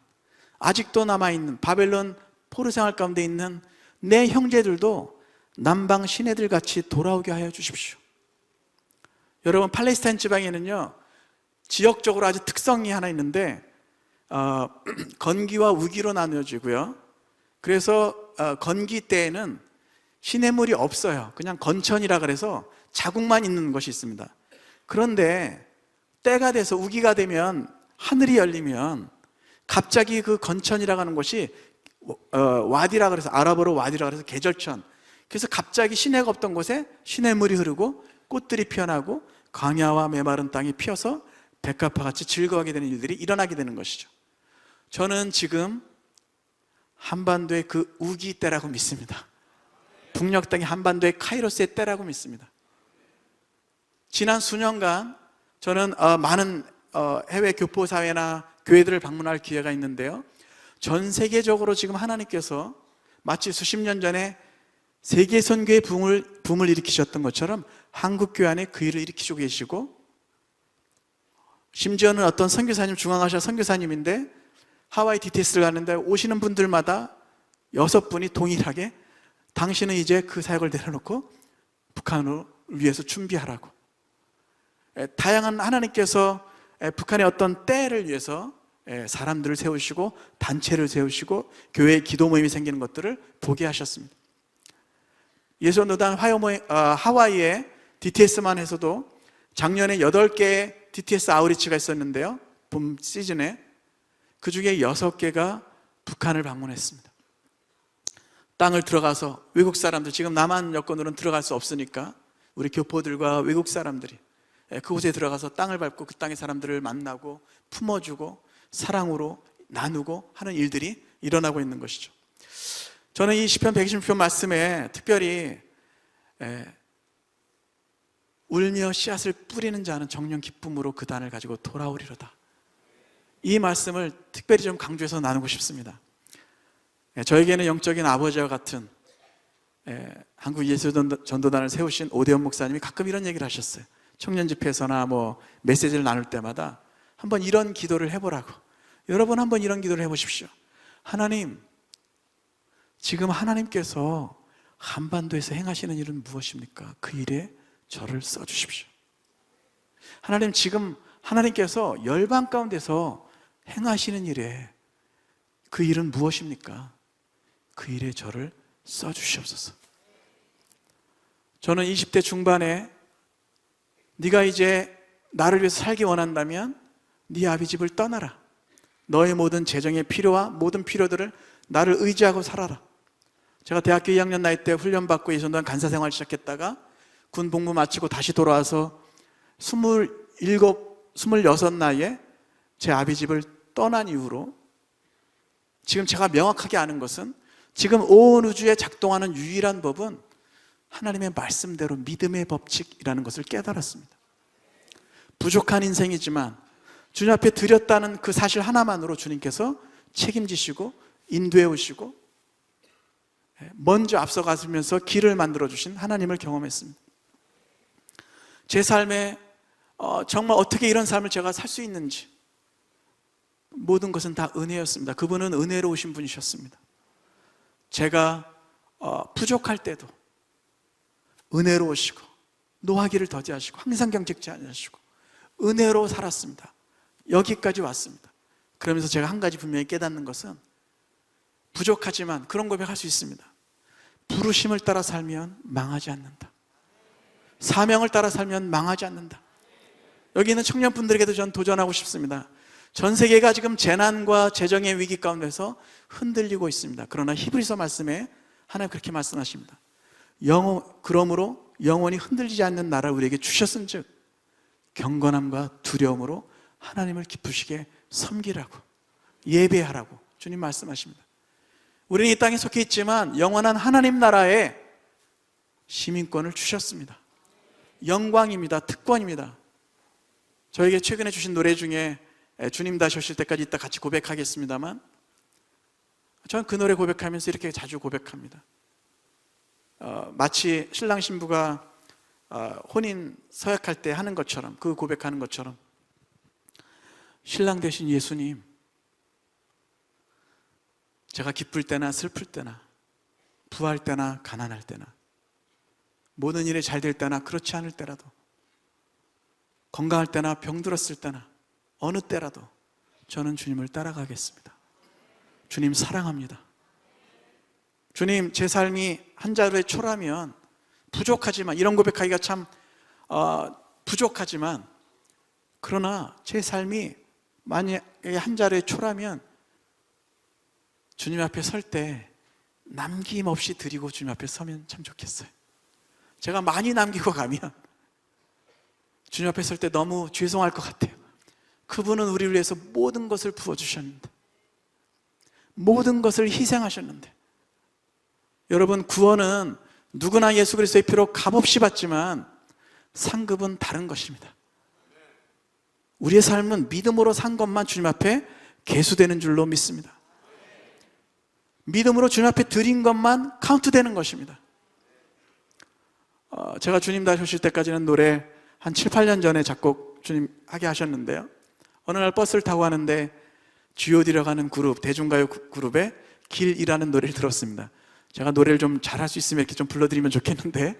아직도 남아있는 바벨론 포로 생활 가운데 있는 내 형제들도 남방 시내들 같이 돌아오게 하여 주십시오. 여러분, 팔레스타인 지방에는요, 지역적으로 아주 특성이 하나 있는데 건기와 우기로 나누어지고요. 그래서 건기 때에는 시냇물이 없어요. 그냥 건천이라 그래서 자국만 있는 것이 있습니다. 그런데 때가 돼서 우기가 되면, 하늘이 열리면 갑자기 그 건천이라고 하는 것이 와디라 그래서, 아랍어로 와디라 그래서 계절천, 그래서 갑자기 시내가 없던 곳에 시냇물이 흐르고 꽃들이 피어나고 광야와 메마른 땅이 피어서 백합화같이 즐거워하게 되는 일들이 일어나게 되는 것이죠. 저는 지금 한반도의 그 우기 때라고 믿습니다. 북녘 땅의 한반도의 카이로스의 때라고 믿습니다. 지난 수년간 저는 많은 해외 교포사회나 교회들을 방문할 기회가 있는데요, 전 세계적으로 지금 하나님께서 마치 수십 년 전에 세계 선교의 붐을 일으키셨던 것처럼 한국 교회 안에 그 일을 일으키시고 계시고, 심지어는 어떤 선교사님, 중앙아시아 선교사님인데 하와이 DTS를 가는데 오시는 분들마다 6분이 동일하게 당신은 이제 그 사역을 내려놓고 북한을 위해서 준비하라고, 다양한 하나님께서 북한의 어떤 때를 위해서 사람들을 세우시고 단체를 세우시고 교회의 기도 모임이 생기는 것들을 보게 하셨습니다. 예수전도단 하와이에 DTS만 해서도 작년에 8개의 DTS 아우리치가 있었는데요. 봄 시즌에 그 중에 6개가 북한을 방문했습니다. 땅을 들어가서 외국 사람들, 지금 남한 여건으로는 들어갈 수 없으니까 우리 교포들과 외국 사람들이 그곳에 들어가서 땅을 밟고 그 땅의 사람들을 만나고 품어주고 사랑으로 나누고 하는 일들이 일어나고 있는 것이죠. 저는 이 시편 120편 말씀에 특별히 울며 씨앗을 뿌리는 자는 정녕 기쁨으로 그 단을 가지고 돌아오리로다, 이 말씀을 특별히 좀 강조해서 나누고 싶습니다. 저에게는 영적인 아버지와 같은 한국 예수전도단을 세우신 오대원 목사님이 가끔 이런 얘기를 하셨어요. 청년 집회에서나 메시지를 나눌 때마다 한번 이런 기도를 해보라고. 여러분 한번 이런 기도를 해보십시오. 하나님, 지금 하나님께서 한반도에서 행하시는 일은 무엇입니까? 그 일에 저를 써주십시오. 하나님, 지금 하나님께서 열방 가운데서 행하시는 일에 그 일은 무엇입니까? 그 일에 저를 써주시옵소서. 저는 20대 중반에 네가 이제 나를 위해서 살기 원한다면 네 아비 집을 떠나라. 너의 모든 재정의 필요와 모든 필요들을 나를 의지하고 살아라. 제가 대학교 2학년 나이 때 훈련받고 예수전도단 간사 생활 시작했다가 군 복무 마치고 다시 돌아와서 27, 26 나이에 제 아비 집을 떠난 이후로 지금 제가 명확하게 아는 것은 지금 온 우주에 작동하는 유일한 법은 하나님의 말씀대로 믿음의 법칙이라는 것을 깨달았습니다. 부족한 인생이지만 주님 앞에 드렸다는 그 사실 하나만으로 주님께서 책임지시고 인도해 오시고 먼저 앞서가시면서 길을 만들어 주신 하나님을 경험했습니다. 제 삶에 정말 어떻게 이런 삶을 제가 살 수 있는지, 모든 것은 다 은혜였습니다. 그분은 은혜로우신 분이셨습니다. 제가 부족할 때도 은혜로우시고 노하기를 더디하시고 항상 경직지 않으시고 은혜로 살았습니다. 여기까지 왔습니다. 그러면서 제가 한 가지 분명히 깨닫는 것은 부족하지만 그런 고백할 수 있습니다. 부르심을 따라 살면 망하지 않는다. 사명을 따라 살면 망하지 않는다. 여기 있는 청년분들에게도 전 도전하고 싶습니다. 전 세계가 지금 재난과 재정의 위기 가운데서 흔들리고 있습니다. 그러나 히브리서 말씀에 하나님 그렇게 말씀하십니다. 그러므로 영원히 흔들리지 않는 나라를 우리에게 주셨은즉 경건함과 두려움으로 하나님을 기쁘시게 섬기라고, 예배하라고 주님 말씀하십니다. 우리는 이 땅에 속해 있지만 영원한 하나님 나라에 시민권을 주셨습니다. 영광입니다. 특권입니다. 저에게 최근에 주신 노래 중에 주님 다시 오실 때까지 이따 같이 고백하겠습니다만, 저는 그 노래 고백하면서 이렇게 자주 고백합니다. 마치 신랑 신부가 혼인 서약할 때 하는 것처럼, 그 고백하는 것처럼, 신랑 되신 예수님, 제가 기쁠 때나 슬플 때나 부할 때나 가난할 때나 모든 일이 잘 될 때나 그렇지 않을 때라도 건강할 때나 병들었을 때나 어느 때라도 저는 주님을 따라가겠습니다. 주님 사랑합니다. 주님, 제 삶이 한 자루의 초라면 부족하지만, 이런 고백하기가 참 부족하지만, 그러나 제 삶이 만약에 한 자루의 초라면 주님 앞에 설 때 남김없이 드리고 주님 앞에 서면 참 좋겠어요. 제가 많이 남기고 가면 주님 앞에 설 때 너무 죄송할 것 같아요. 그분은 우리를 위해서 모든 것을 부어주셨는데, 모든 것을 희생하셨는데, 여러분, 구원은 누구나 예수 그리스도의 피로 값없이 받지만 상급은 다른 것입니다. 우리의 삶은 믿음으로 산 것만 주님 앞에 계수되는 줄로 믿습니다. 믿음으로 주님 앞에 드린 것만 카운트되는 것입니다. 제가 주님 다시 오실 때까지는 노래 한 7, 8년 전에 작곡 주님 하게 하셨는데요, 어느 날 버스를 타고 가는데 G.O.D라고 하는 그룹, 대중가요 그룹의 길이라는 노래를 들었습니다. 제가 노래를 좀 잘할 수 있으면 이렇게 좀 불러드리면 좋겠는데,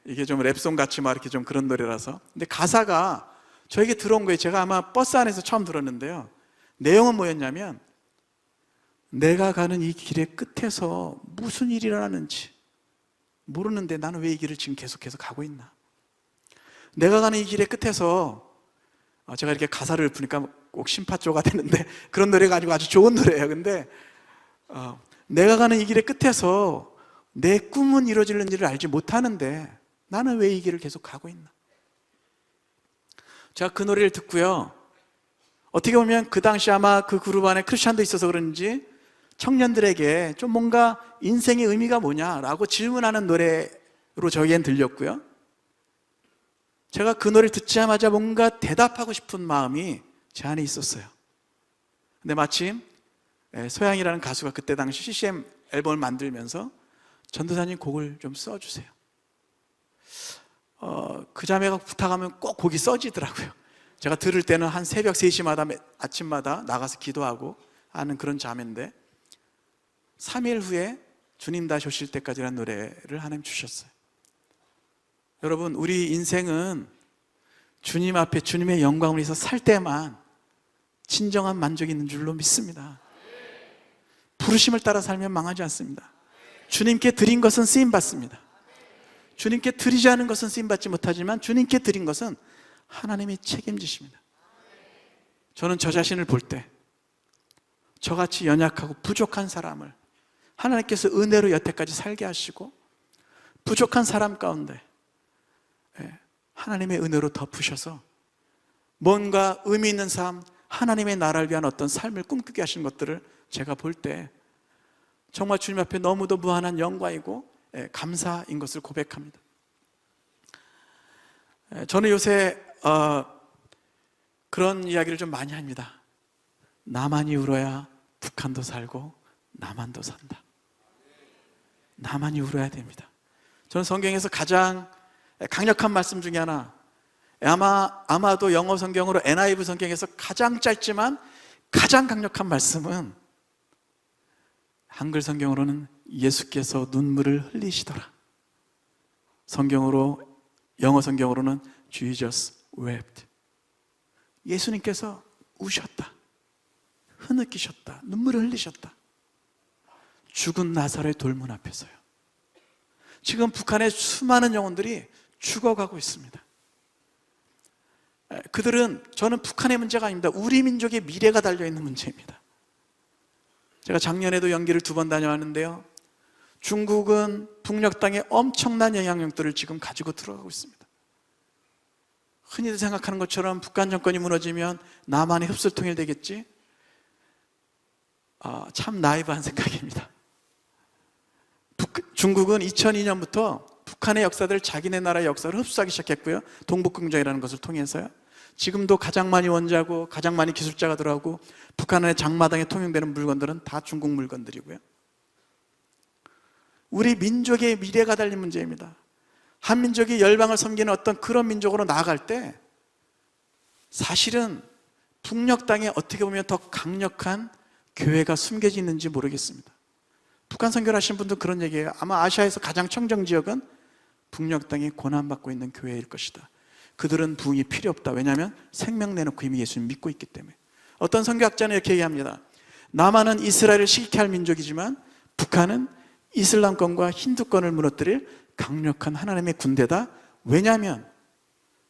이게 좀 랩송 같이 막 이렇게 좀 그런 노래라서. 근데 가사가 저에게 들어온 거예요. 제가 아마 버스 안에서 처음 들었는데요, 내용은 뭐였냐면, 내가 가는 이 길의 끝에서 무슨 일이 일어나는지, 모르는데 나는 왜 이 길을 지금 계속해서 가고 있나? 내가 가는 이 길의 끝에서 제가 이렇게 가사를 부르니까 꼭 심파조가 되는데 그런 노래가 아니고 아주 좋은 노래예요. 근데 내가 가는 이 길의 끝에서 내 꿈은 이루어지는지를 알지 못하는데 나는 왜 이 길을 계속 가고 있나? 제가 그 노래를 듣고요, 어떻게 보면 그 당시 아마 그 그룹 안에 크리스찬도 있어서 그런지 청년들에게 좀 뭔가 인생의 의미가 뭐냐라고 질문하는 노래로 저희엔 들렸고요, 제가 그 노래를 듣자마자 뭔가 대답하고 싶은 마음이 제 안에 있었어요. 근데 마침 소양이라는 가수가 그때 당시 CCM 앨범을 만들면서 전도사님 곡을 좀 써주세요. 그 자매가 부탁하면 꼭 곡이 써지더라고요. 제가 들을 때는 한 새벽 3시마다 아침마다 나가서 기도하고 하는 그런 자매인데 3일 후에 주님 다시 오실 때까지라는 노래를 하나님 주셨어요. 여러분, 우리 인생은 주님 앞에 주님의 영광을 위해서 살 때만 진정한 만족이 있는 줄로 믿습니다. 부르심을 따라 살면 망하지 않습니다. 주님께 드린 것은 쓰임받습니다. 주님께 드리지 않은 것은 쓰임받지 못하지만 주님께 드린 것은 하나님이 책임지십니다. 저는 저 자신을 볼 때 저같이 연약하고 부족한 사람을 하나님께서 은혜로 여태까지 살게 하시고 부족한 사람 가운데 하나님의 은혜로 덮으셔서 뭔가 의미 있는 삶, 하나님의 나라를 위한 어떤 삶을 꿈꾸게 하신 것들을 제가 볼 때 정말 주님 앞에 너무도 무한한 영광이고 감사인 것을 고백합니다. 저는 요새 그런 이야기를 좀 많이 합니다. 나만이 울어야 북한도 살고 남한도 산다. 나만이 울어야 됩니다. 저는 성경에서 가장 강력한 말씀 중에 하나, 아마도 영어 성경으로 NIV 성경에서 가장 짧지만 가장 강력한 말씀은 한글 성경으로는 예수께서 눈물을 흘리시더라. 영어 성경으로는 Jesus wept. 예수님께서 우셨다, 흐느끼셨다, 눈물을 흘리셨다. 죽은 나사로의 돌문 앞에서요. 지금 북한의 수많은 영혼들이 죽어가고 있습니다. 저는 북한의 문제가 아닙니다. 우리 민족의 미래가 달려있는 문제입니다. 제가 작년에도 연기를 2번 다녀왔는데요, 중국은 북녘 땅에 엄청난 영향력들을 지금 가지고 들어가고 있습니다. 흔히들 생각하는 것처럼 북한 정권이 무너지면 남한이 흡수통일되겠지? 참 나이브한 생각입니다. 중국은 2002년부터 북한의 역사들을 자기네 나라의 역사를 흡수하기 시작했고요, 동북공정이라는 것을 통해서요. 지금도 가장 많이 원자고 가장 많이 기술자가 들어가고 북한의 장마당에 통용되는 물건들은 다 중국 물건들이고요. 우리 민족의 미래가 달린 문제입니다. 한민족이 열방을 섬기는 어떤 그런 민족으로 나아갈 때 사실은 북녘 땅에 어떻게 보면 더 강력한 교회가 숨겨져 있는지 모르겠습니다. 북한 선교를 하신 분도 그런 얘기예요. 아마 아시아에서 가장 청정 지역은 북녘 땅에 고난받고 있는 교회일 것이다. 그들은 부흥이 필요 없다. 왜냐하면 생명 내놓고 이미 예수님 믿고 있기 때문에. 어떤 선교학자는 이렇게 얘기합니다. 남한은 이스라엘을 시기케 할 민족이지만 북한은 이슬람권과 힌두권을 무너뜨릴 강력한 하나님의 군대다. 왜냐하면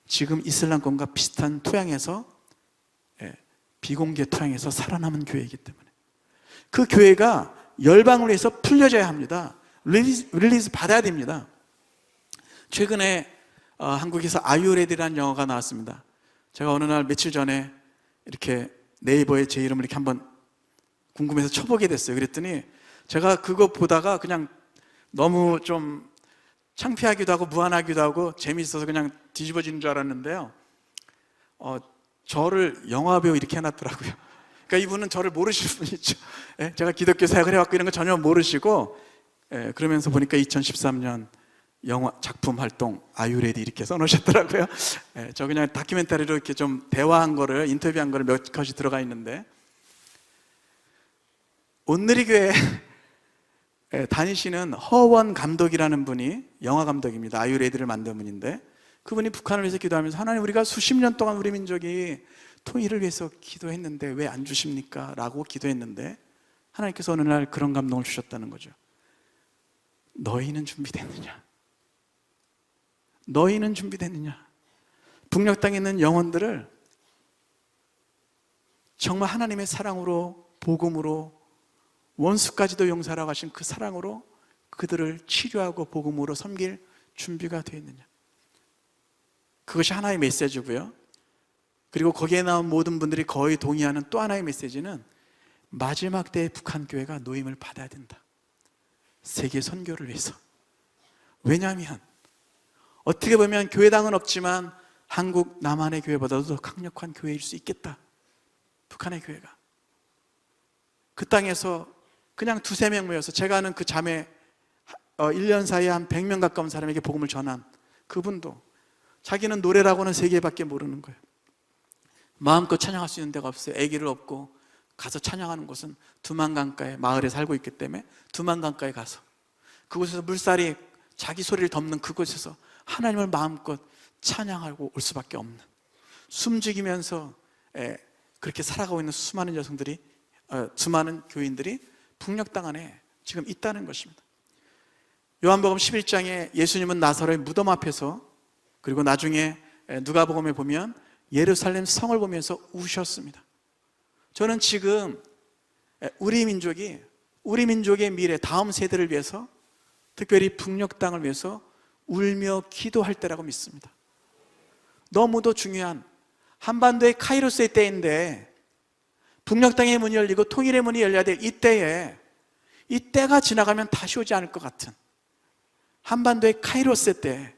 지금 이슬람권과 비슷한 토양에서, 비공개 토양에서 살아남은 교회이기 때문에. 그 교회가 열방을 위해서 풀려져야 합니다. 릴리즈 받아야 됩니다. 최근에 한국에서 아유레디라는 영화가 나왔습니다. 제가 어느 날 며칠 전에 이렇게 네이버에 제 이름을 이렇게 한번 궁금해서 쳐보게 됐어요. 그랬더니 제가 그거 보다가 그냥 너무 좀 창피하기도 하고 무안하기도 하고 재미있어서 그냥 뒤집어지는 줄 알았는데요, 저를 영화배우 이렇게 해놨더라고요. 그러니까 이분은 저를 모르시는 분이죠. 제가 기독교 사역을 해왔고 이런 거 전혀 모르시고, 그러면서 보니까 2013년 영화 작품 활동 아유레디 이렇게 써놓으셨더라고요. 저 그냥 다큐멘터리로 이렇게 좀 대화한 거를, 인터뷰한 거를 몇 컷이 들어가 있는데, 온누리교회 다니시는 허원 감독이라는 분이 영화 감독입니다. 아유레디를 만든 분인데, 그분이 북한을 위해서 기도하면서 하나님, 우리가 수십 년 동안 우리 민족이 통일을 위해서 기도했는데 왜 안 주십니까? 라고 기도했는데 하나님께서 어느 날 그런 감동을 주셨다는 거죠. 너희는 준비됐느냐? 너희는 준비됐느냐? 북녘 땅에 있는 영혼들을 정말 하나님의 사랑으로, 복음으로, 원수까지도 용서하라고 하신 그 사랑으로 그들을 치료하고 복음으로 섬길 준비가 되어 있느냐? 그것이 하나의 메시지고요. 그리고 거기에 나온 모든 분들이 거의 동의하는 또 하나의 메시지는 마지막 때의 북한 교회가 노임을 받아야 된다. 세계 선교를 위해서. 왜냐하면 어떻게 보면 교회당은 없지만 한국 남한의 교회보다도 더 강력한 교회일 수 있겠다. 북한의 교회가. 그 땅에서 그냥 두세 명 모여서 제가 아는 그 자매 1년 사이에 한 100명 가까운 사람에게 복음을 전한 그분도 자기는 노래라고는 세 개밖에 모르는 거예요. 마음껏 찬양할 수 있는 데가 없어요. 아기를 업고 가서 찬양하는 곳은 두만강가에 마을에 살고 있기 때문에 두만강가에 가서 그곳에서 물살이 자기 소리를 덮는 그곳에서 하나님을 마음껏 찬양하고 올 수밖에 없는, 숨죽이면서 그렇게 살아가고 있는 수많은 여성들이, 수많은 교인들이 북녘 땅 안에 지금 있다는 것입니다. 요한복음 11장에 예수님은 나사로의 무덤 앞에서, 그리고 나중에 누가복음에 보면 예루살렘 성을 보면서 우셨습니다. 저는 지금 우리 민족의 미래, 다음 세대를 위해서, 특별히 북녘 땅을 위해서 울며 기도할 때라고 믿습니다. 너무도 중요한 한반도의 카이로스의 때인데, 북녘 땅의 문이 열리고 통일의 문이 열려야 될 이때에, 이 때가 지나가면 다시 오지 않을 것 같은 한반도의 카이로스의 때,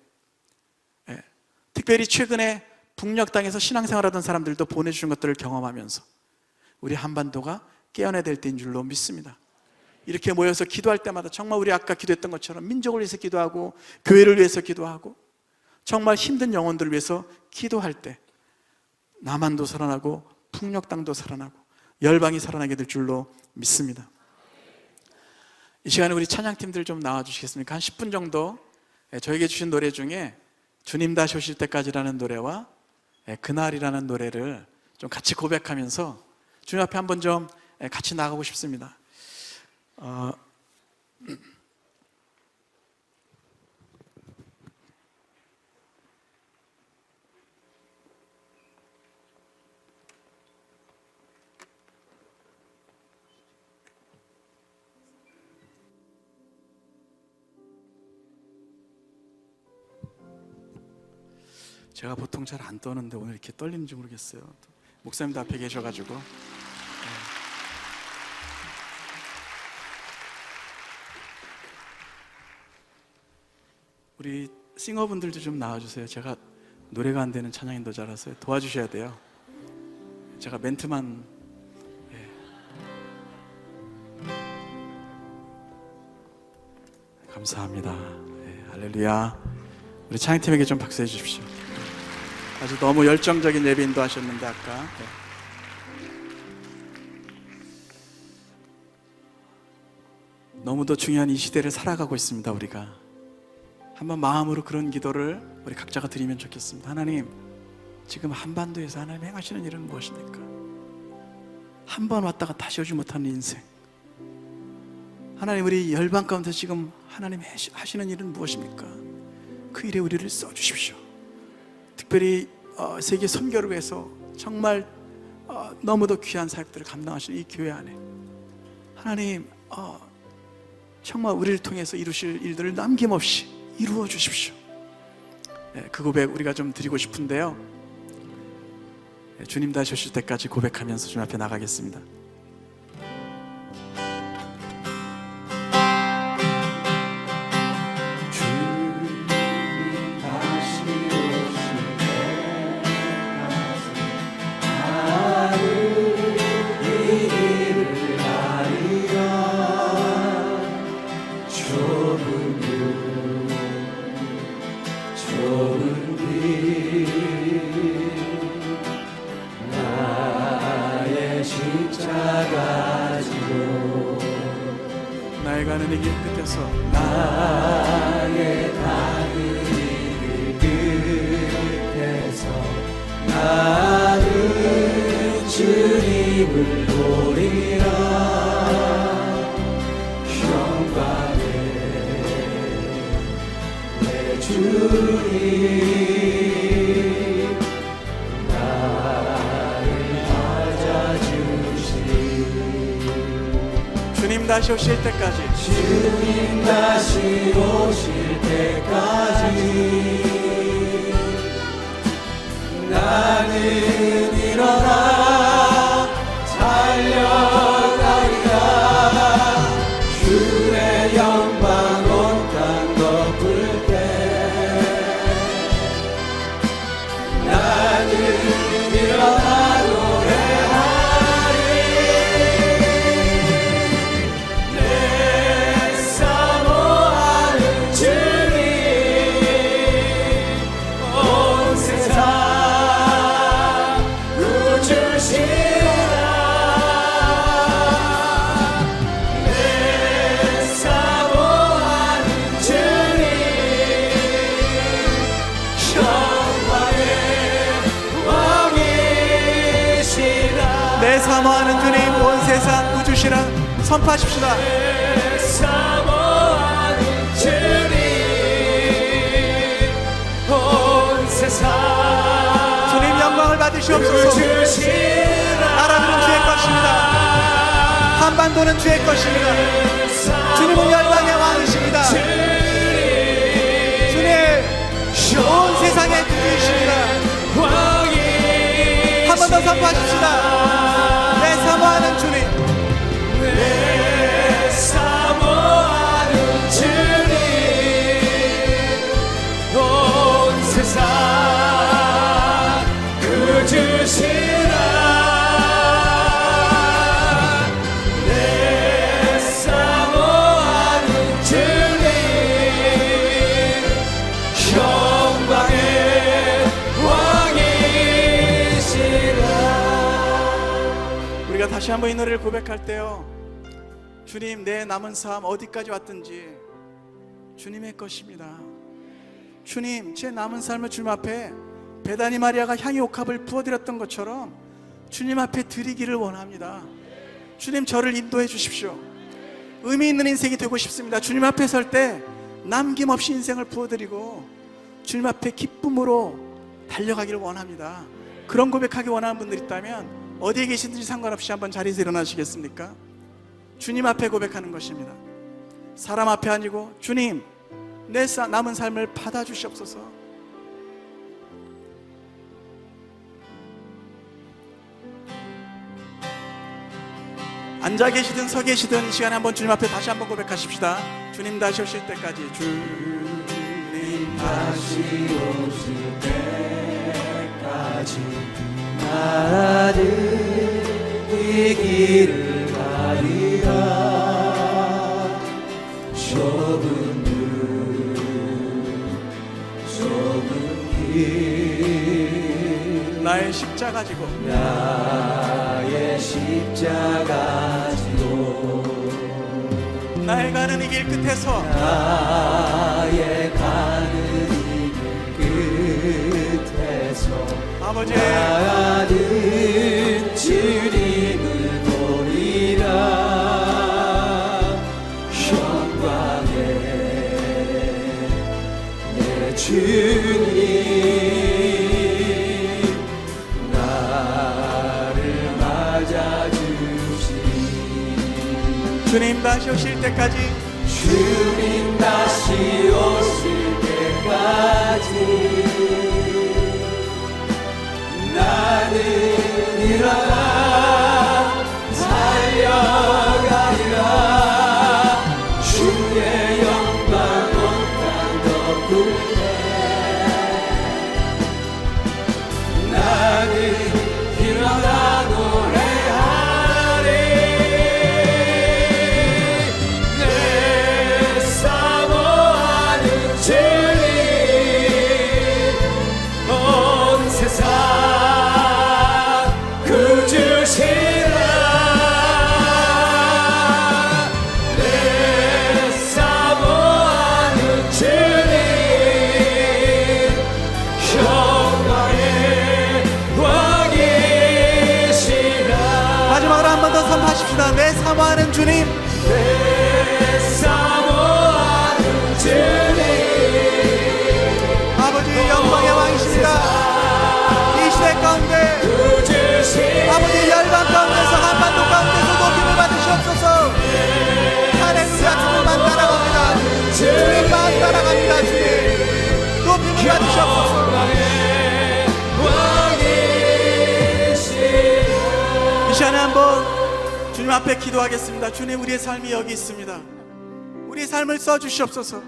특별히 최근에 북녘 땅에서 신앙생활하던 사람들도 보내주신 것들을 경험하면서 우리 한반도가 깨어나야 될 때인 줄로 믿습니다. 이렇게 모여서 기도할 때마다 정말 우리 아까 기도했던 것처럼 민족을 위해서 기도하고 교회를 위해서 기도하고 정말 힘든 영혼들을 위해서 기도할 때 남한도 살아나고 북녘 땅도 살아나고 열방이 살아나게 될 줄로 믿습니다. 이 시간에 우리 찬양팀들 좀 나와주시겠습니까? 한 10분 정도 저에게 주신 노래 중에 주님 다시 오실 때까지라는 노래와 그날이라는 노래를 좀 같이 고백하면서 주님 앞에 한번 좀 같이 나가고 싶습니다. 제가 보통 잘 안 떠는데 오늘 이렇게 떨리는지 모르겠어요. 목사님도 앞에 계셔가지고. 우리 싱어분들도 좀 나와주세요. 제가 노래가 안 되는 찬양인도 잘라서요. 도와주셔야 돼요. 제가 멘트만. 감사합니다. 할렐루야. 우리 찬양팀에게 좀 박수해 주십시오. 아주 너무 열정적인 예배 인도하셨는데 아까. 너무도 중요한 이 시대를 살아가고 있습니다. 우리가 한번 마음으로 그런 기도를 우리 각자가 드리면 좋겠습니다. 하나님, 지금 한반도에서 하나님 행하시는 일은 무엇입니까? 한 번 왔다가 다시 오지 못하는 인생. 하나님, 우리 열방 가운데 지금 하나님 하시는 일은 무엇입니까? 그 일에 우리를 써주십시오. 특별히 세계 선교를 위해서 정말 너무도 귀한 사역들을 감당하시는 이 교회 안에 하나님 정말 우리를 통해서 이루실 일들을 남김없이 이루어 주십시오. 그 고백 우리가 좀 드리고 싶은데요. 주님 다시 오실 때까지 고백하면서 주님 앞에 나가겠습니다. 나의 가는 이 길 끝에서 나의 가는 이 길 끝에서 나는 주님을 보리라. 영광에 내 주님 주님 다시 오실 때까지, 주님 다시 오실 때까지 나는 일어나 달려가리라. 주의 영광 온 땅 덮을 때 나는 일어나 노래하리. 내 사모하는 주님 온 세상 구주시라. 내 사모하는 주님 영광의 왕이시라. 내 사모하는 주님 온 세상 구주시라 선포하십시다. 내 사모하는 주님 온 세상 주님 영광을 받으시옵소서. 구주시라. 나라는 주의 것입니다. 한반도는 주의 것입니다. 주님은 열방의 왕이십니다. 주님 온 세상의 구주이십니다. 한 번 더 선포하십시다. 내 사모하는 주님, 내 사모하는 주님 온 세상 구주시라. 내 사모하는 주님 영광의 왕이시라. 우리가 다시 한번 이 노래를 고백할 때요, 주님 내 남은 삶 어디까지 왔든지 주님의 것입니다. 주님 제 남은 삶을 주님 앞에 베다니 마리아가 향유 옥합을 부어드렸던 것처럼 주님 앞에 드리기를 원합니다. 주님 저를 인도해 주십시오. 의미 있는 인생이 되고 싶습니다. 주님 앞에 설 때 남김없이 인생을 부어드리고 주님 앞에 기쁨으로 달려가기를 원합니다. 그런 고백하기 원하는 분들 있다면 어디에 계시든지 상관없이 한번 자리에서 일어나시겠습니까? 주님 앞에 고백하는 것입니다. 사람 앞에 아니고 주님 내 남은 삶을 받아주시옵소서. 앉아 계시든 서 계시든 이 시간에 한번 주님 앞에 다시 한번 고백하십시다. 주님 다시 오실 때까지, 주님 다시 오실 때까지 나는 이 길을 가리라. 좁은 길 나의 십자가 지고 나의 십자가 지고 나의 가는 이 길 끝에서 나의 가는 이 끝에서 아버지 나는 주님을 보리라. 영광의 내 주님 나를 맞아주시니. 주님 다시 오실 때까지, 주님 다시 오실 때까지 나는 일어나 달려가리라. 주의 영광 온 땅 덮을 때 나는 일어나 노래하리. 내 사모하는 주님 온 세상 구주시라. 내 사모하는 주님 영광의 왕이시라. 마지막으로 한 번 더 선포하십시다. 내 사모하는 주님, 내 사모하는 주님 아버지 영광의 왕이십니다. 이 시대 가운데 구주시라. 아버지 열방 가운데서 한반도 가운데서 높임을 받으시옵소서. 시간에 한번 주님 앞에 기도하겠습니다. 주님, 우리의 삶이 여기 있습니다. 우리의 삶을 써주시옵소서.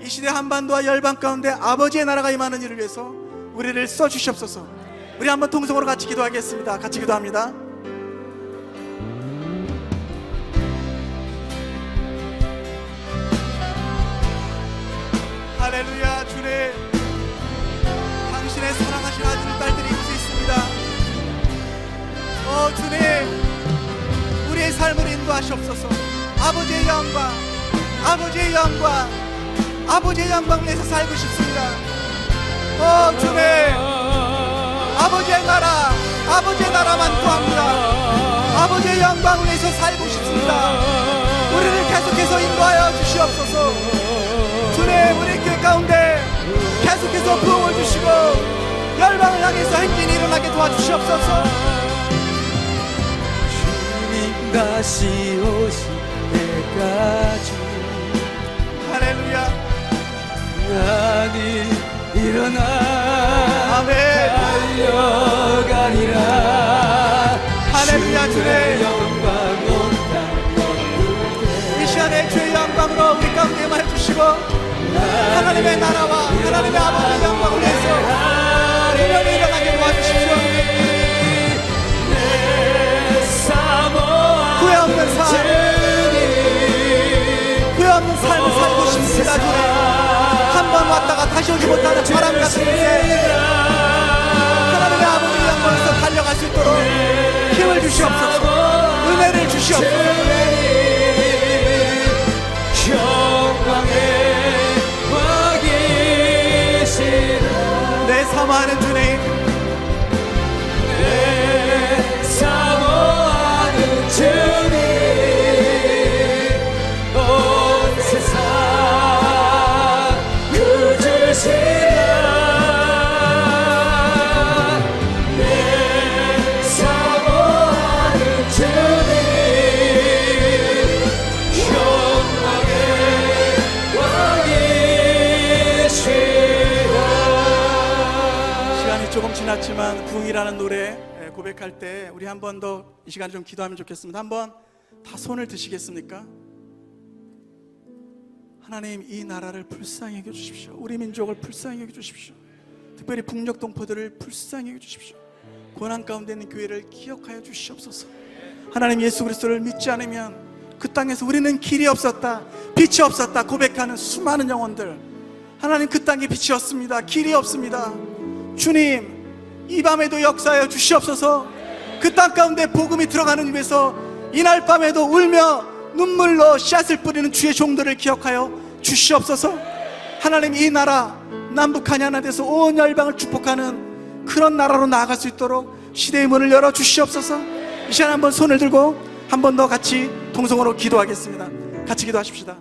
이 시대 한반도와 열방 가운데 아버지의 나라가 임하는 일을 위해서 우리를 써주시옵소서. 우리 한번 통성으로 같이 기도하겠습니다. 같이 기도합니다. 할렐루야. 주님, 당신의 사랑하신 아들 딸들이 이곳에 있습니다. 주님, 우리의 삶을 인도하시옵소서. 아버지의 영광, 아버지의 영광, 아버지의 영광을 위해서 살고 싶습니다. 주님, 아버지의 나라, 아버지의 나라만 구합니다. 아버지의 영광을 위해서 살고 싶습니다. 우리를 계속해서 인도하여 주시옵소서. 주님, 우리 교회 가운데 계속해서 부흥을 주시고 열방을 향해서 행진이 일어나게 도와주시옵소서. 주님 다시 오실 때까지 할렐루야. 나는 일어나 아멘. 달려가리라. 할렐루야. 주님, 영광 이 시간에 주의 영광으로 우리 가운데 임해주시고 하나님의 나라와 하나님의 아버지의 영광을 위해서 분명히 일어나게 도와주십시오. 후회 없는 삶, 후회 없는 삶을 살고 싶습니다. 주님, 한 번 왔다가 다시 오지 못하는 바람 같은 인생, 하나님의 아버지의 영광에서 달려갈 수 있도록 힘을 주시옵소서. 은혜를 주시옵소서. 내 사모하는 주님, 내 사모하는 주님, 온 세상 구주시라. 내 사모하는 주님, 영광의 왕이시라. 시간이 조금 지났지만 부흥이라는 노래 고백할 때 우리 한 번 더 이 시간 좀 기도하면 좋겠습니다. 한번 다 손을 드시겠습니까? 하나님, 이 나라를 불쌍히 여겨 주십시오. 우리 민족을 불쌍히 여겨 주십시오. 특별히 북녘 동포들을 불쌍히 여겨 주십시오. 고난 가운데 있는 교회를 기억하여 주시옵소서. 하나님, 예수 그리스도를 믿지 않으면 그 땅에서 우리는 길이 없었다, 빛이 없었다 고백하는 수많은 영혼들, 하나님, 그 땅에 빛이 없습니다. 길이 없습니다. 주님, 이 밤에도 역사하여 주시옵소서. 그 땅 가운데 복음이 들어가는 위해서 이날 밤에도 울며 눈물로 씨앗을 뿌리는 주의 종들을 기억하여 주시옵소서. 하나님, 이 나라 남북한이 하나 돼서 온 열방을 축복하는 그런 나라로 나아갈 수 있도록 시대의 문을 열어 주시옵소서. 이 시간 한번 손을 들고 한 번 더 같이 통성으로 기도하겠습니다. 같이 기도하십시다.